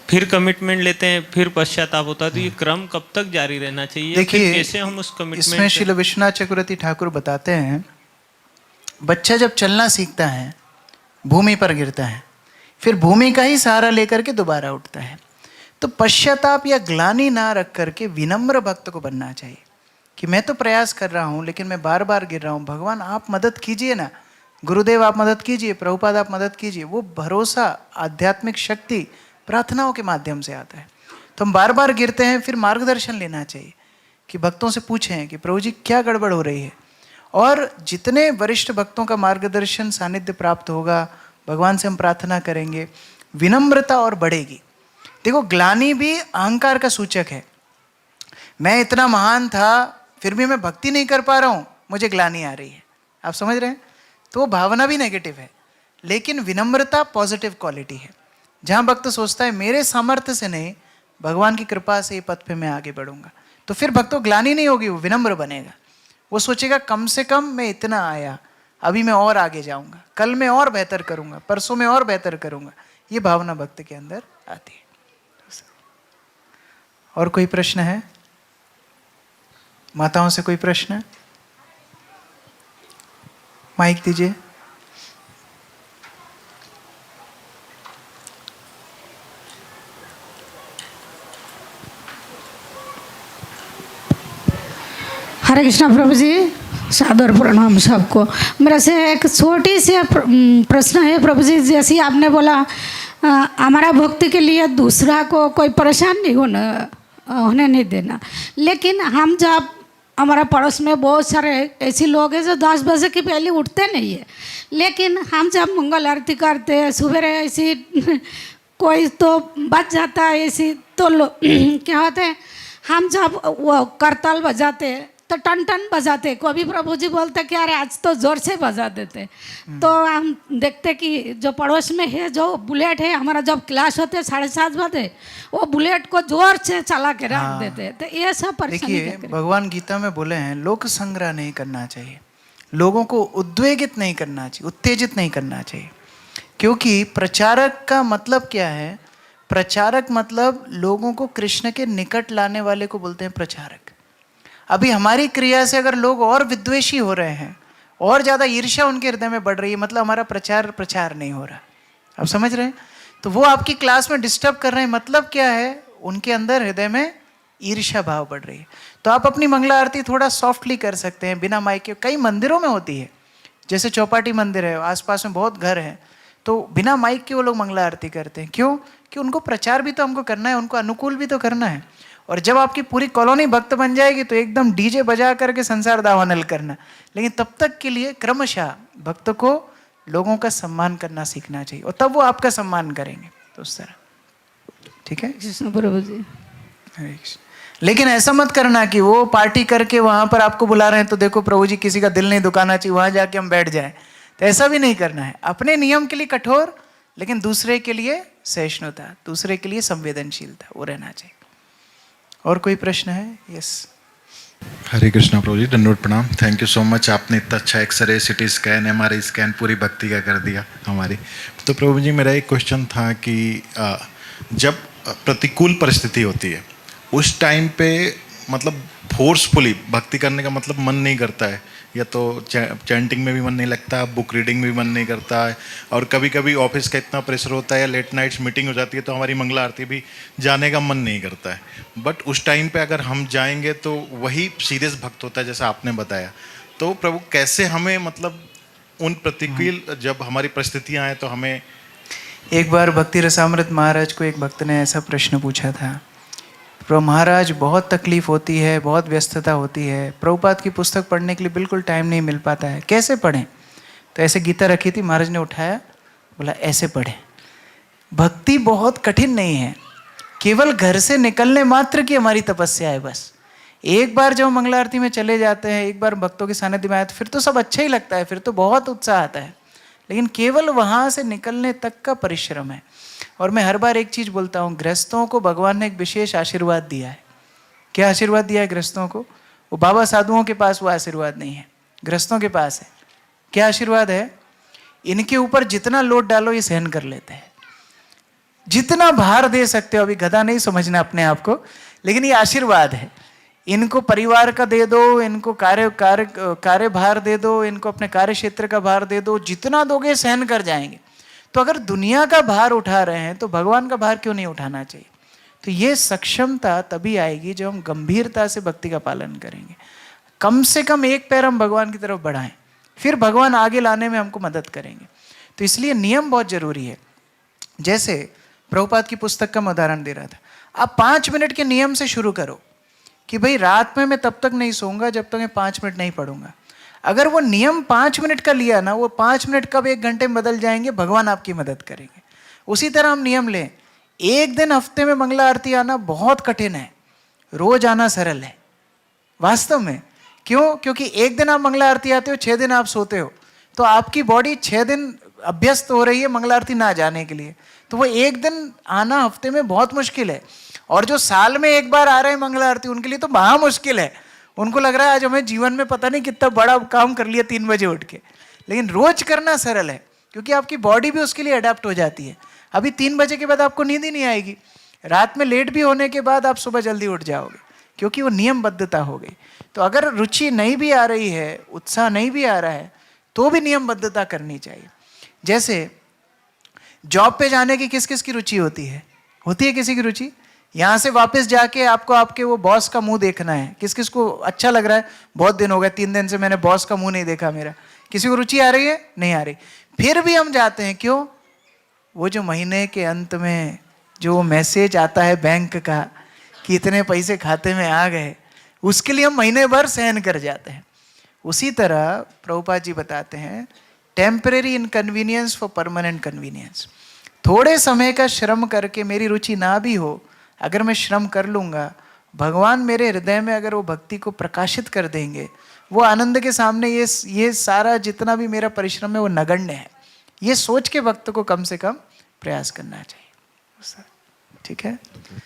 S10: फिर कमिटमेंट लेते हैं, फिर पश्चाताप होता है, तो ये क्रम कब तक जारी रहना चाहिए?
S1: देखिए,
S10: कैसे हम उस कमिटमेंट?
S1: इसमें श्रील विश्वनाथ चक्रवर्ती ठाकुर बताते हैं, बच्चा जब चलना सीखता है भूमि पर गिरता है, फिर भूमि का ही सहारा लेकर के दोबारा उठता है। तो पश्चाताप या ग्लानि ना रख करके विनम्र भक्त को बनना चाहिए कि मैं तो प्रयास कर रहा हूँ लेकिन मैं बार बार गिर रहा हूँ, भगवान आप मदद कीजिए ना, गुरुदेव आप मदद कीजिए, प्रभुपाद आप मदद कीजिए। वो भरोसा, आध्यात्मिक शक्ति प्रार्थनाओं के माध्यम से आता है। तो हम बार बार गिरते हैं, फिर मार्गदर्शन लेना चाहिए कि भक्तों से पूछें कि प्रभु जी क्या गड़बड़ हो रही है। और जितने वरिष्ठ भक्तों का मार्गदर्शन सानिध्य प्राप्त होगा, भगवान से हम प्रार्थना करेंगे, विनम्रता और बढ़ेगी। देखो ग्लानि भी अहंकार का सूचक है। मैं इतना महान था फिर भी मैं भक्ति नहीं कर पा रहा हूँ, मुझे ग्लानि आ रही है। आप समझ रहे हैं? तो वो भावना भी नेगेटिव है, लेकिन विनम्रता पॉजिटिव क्वालिटी है। जहाँ भक्त सोचता है मेरे सामर्थ्य से नहीं, भगवान की कृपा से ये पथ पे मैं आगे बढ़ूंगा, तो फिर भक्तों ग्लानि नहीं होगी, वो विनम्र बनेगा। वो सोचेगा कम से कम मैं इतना आया, अभी मैं और आगे जाऊंगा, कल मैं और बेहतर करूंगा, परसों मैं और बेहतर करूंगा। ये भावना भक्त के अंदर आती है। और कोई प्रश्न है? माताओं से कोई प्रश्न? माइक दीजिए।
S11: हरे कृष्णा प्रभु जी, सादर प्रणाम सबको। मेरा से एक छोटी सी प्रश्न है प्रभु जी, जैसे आपने बोला हमारा भक्ति के लिए दूसरा को कोई परेशान नहीं होने नहीं देना, लेकिन हम जब हमारा पड़ोस में बहुत सारे ऐसे लोग हैं जो 10 बजे के पहले उठते नहीं है, लेकिन हम जब मंगल आरती करते हैं सुबह ऐसी कोई तो बच जाता है ऐसी, तो क्या होता है हम जब वो करताल बजाते हैं तो टन टन बजाते, कभी प्रभु जी बोलते कि अरे आज तो जोर से बजा देते। तो हम देखते कि जो पड़ोस में है जो बुलेट है, हमारा जब क्लास होते 7:30 बजे वो बुलेट को जोर से चला के रख देते। तो ये सब परेशानी।
S1: देखिए भगवान गीता में बोले हैं लोक संग्रह नहीं करना चाहिए, लोगों को उद्वेगित नहीं करना चाहिए, उत्तेजित नहीं करना चाहिए। क्योंकि प्रचारक का मतलब क्या है? प्रचारक मतलब लोगों को कृष्ण के निकट लाने वाले को बोलते हैं प्रचारक। अभी हमारी क्रिया से अगर लोग और विद्वेषी हो रहे हैं और ज़्यादा ईर्ष्या उनके हृदय में बढ़ रही है, मतलब हमारा प्रचार नहीं हो रहा। आप समझ रहे हैं? तो वो आपकी क्लास में डिस्टर्ब कर रहे हैं, मतलब क्या है? उनके अंदर हृदय में ईर्ष्या भाव बढ़ रही है। तो आप अपनी मंगला आरती थोड़ा सॉफ्टली कर सकते हैं, बिना माइक के। कई मंदिरों में होती है, जैसे चौपाटी मंदिर है, आसपास में बहुत घर हैं, तो बिना माइक के वो लोग मंगला आरती करते हैं। क्यों? कि उनको प्रचार भी तो हमको करना है, उनको अनुकूल भी तो करना है। और जब आपकी पूरी कॉलोनी भक्त बन जाएगी तो एकदम डीजे बजा करके संसार दावानल करना, लेकिन तब तक के लिए क्रमशः भक्त को लोगों का सम्मान करना सीखना चाहिए, और तब वो आपका सम्मान करेंगे। तो उस तरह ठीक है
S11: प्रभु जी।
S1: लेकिन ऐसा मत करना कि वो पार्टी करके वहां पर आपको बुला रहे हैं तो देखो प्रभु जी किसी का दिल नहीं दुखाना चाहिए, वहां जाके हम बैठ जाएं। तो ऐसा भी नहीं करना है। अपने नियम के लिए कठोर, लेकिन दूसरे के लिए सहिष्णुता, दूसरे के लिए संवेदनशीलता, वो रहना चाहिए। और कोई प्रश्न है? यस।
S12: हरे कृष्णा प्रभु जी, दंडवत प्रणाम। थैंक यू सो मच, आपने इतना अच्छा x-ray, CT scan, MRI scan पूरी भक्ति का कर दिया हमारी। तो प्रभु जी मेरा एक क्वेश्चन था कि जब प्रतिकूल परिस्थिति होती है उस टाइम पे मतलब फोर्सफुली भक्ति करने का मतलब मन नहीं करता है, या तो चैंटिंग में भी मन नहीं लगता, बुक रीडिंग में भी मन नहीं करता है, और कभी कभी ऑफिस का इतना प्रेशर होता है या लेट नाइट्स मीटिंग हो जाती है तो हमारी मंगला आरती भी जाने का मन नहीं करता है। बट उस टाइम पे अगर हम जाएंगे तो वही सीरियस भक्त होता है जैसा आपने बताया। तो प्रभु कैसे हमें मतलब उन प्रतिकूल जब हमारी परिस्थितियाँ आए तो हमें।
S1: एक बार भक्ति रसामृत महाराज को एक भक्त ने ऐसा प्रश्न पूछा था, प्रभु महाराज बहुत तकलीफ होती है, बहुत व्यस्तता होती है, प्रभुपाद की पुस्तक पढ़ने के लिए बिल्कुल टाइम नहीं मिल पाता है, कैसे पढ़ें? तो ऐसे गीता रखी थी, महाराज ने उठाया, बोला ऐसे पढ़ें। भक्ति बहुत कठिन नहीं है, केवल घर से निकलने मात्र की हमारी तपस्या है बस। एक बार जब मंगला आरती में चले जाते हैं, एक बार भक्तों के सानिध्य में आए तो फिर तो सब अच्छा ही लगता है, फिर तो बहुत उत्साह आता है, लेकिन केवल वहाँ से निकलने तक का परिश्रम है। और मैं हर बार एक चीज़ बोलता हूँ, गृहस्थों को भगवान ने एक विशेष आशीर्वाद दिया है। क्या आशीर्वाद दिया है गृहस्थों को? वो बाबा साधुओं के पास वो आशीर्वाद नहीं है, गृहस्थों के पास है। क्या आशीर्वाद है? इनके ऊपर जितना लोड डालो ये सहन कर लेते हैं, जितना भार दे सकते हो। अभी गधा नहीं समझना अपने आप को, लेकिन ये आशीर्वाद है। इनको परिवार का दे दो, इनको कार्य भार दे दो, इनको अपने कार्य क्षेत्र का भार दे दो, जितना दोगे सहन कर जाएंगे। तो अगर दुनिया का भार उठा रहे हैं तो भगवान का भार क्यों नहीं उठाना चाहिए? तो ये सक्षमता तभी आएगी जब हम गंभीरता से भक्ति का पालन करेंगे। कम से कम एक पैर हम भगवान की तरफ बढ़ाएं, फिर भगवान आगे लाने में हमको मदद करेंगे। तो इसलिए नियम बहुत जरूरी है। जैसे प्रभुपाद की पुस्तक का मैं उदाहरण दे रहा था, आप 5 मिनट के नियम से शुरू करो कि भाई रात में मैं तब तक नहीं सोऊंगा जब तक मैं 5 मिनट नहीं पढ़ूंगा। अगर वो नियम 5 मिनट का लिया ना, वो 5 मिनट कब 1 घंटे में बदल जाएंगे, भगवान आपकी मदद करेंगे। उसी तरह हम नियम लें, एक दिन हफ्ते में मंगला आरती आना बहुत कठिन है, रोज आना सरल है वास्तव में। क्यों? क्योंकि एक दिन आप मंगला आरती आते हो, 6 दिन आप सोते हो, तो आपकी बॉडी 6 दिन अभ्यस्त हो रही है मंगला आरती ना जाने के लिए। तो वो एक दिन आना हफ्ते में बहुत मुश्किल है। और जो साल में एक बार आ रहे हैं मंगला आरती, उनके लिए तो महा मुश्किल है। उनको लग रहा है आज हमें जीवन में पता नहीं कितना बड़ा काम कर लिया 3 बजे उठ के। लेकिन रोज करना सरल है, क्योंकि आपकी बॉडी भी उसके लिए अडेप्ट हो जाती है। अभी 3 बजे के बाद आपको नींद ही नहीं आएगी, रात में लेट भी होने के बाद आप सुबह जल्दी उठ जाओगे, क्योंकि वो नियमबद्धता हो गई। तो अगर रुचि नहीं भी आ रही है, उत्साह नहीं भी आ रहा है, तो भी नियमबद्धता करनी चाहिए। जैसे जॉब पे जाने की किस किस की रुचि होती है? होती है किसी की रुचि? यहाँ से वापस जाके आपको आपके वो बॉस का मुंह देखना है। किस किस को अच्छा लग रहा है? बहुत दिन हो गए, 3 दिन से मैंने बॉस का मुंह नहीं देखा मेरा। किसी को रुचि आ रही है? नहीं आ रही। फिर भी हम जाते हैं, क्यों? वो जो महीने के अंत में जो मैसेज आता है बैंक का कि इतने पैसे खाते में आ गए, उसके लिए हम महीने भर सहन कर जाते हैं। उसी तरह प्रभुपाद जी बताते हैं, temporary inconvenience for permanent convenience. थोड़े समय का श्रम करके, मेरी रुचि ना भी हो, अगर मैं श्रम कर लूँगा, भगवान मेरे हृदय में अगर वो भक्ति को प्रकाशित कर देंगे, वो आनंद के सामने ये सारा जितना भी मेरा परिश्रम है वो नगण्य है। ये सोच के भक्त को कम से कम प्रयास करना चाहिए। ठीक है,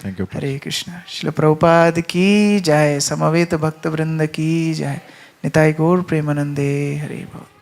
S12: थैंक यू।
S1: हरे कृष्ण। श्रील प्रभुपाद की जय, समवेत भक्त वृंद की जय, निताई गौर प्रेमानंदे। हरे भक्त।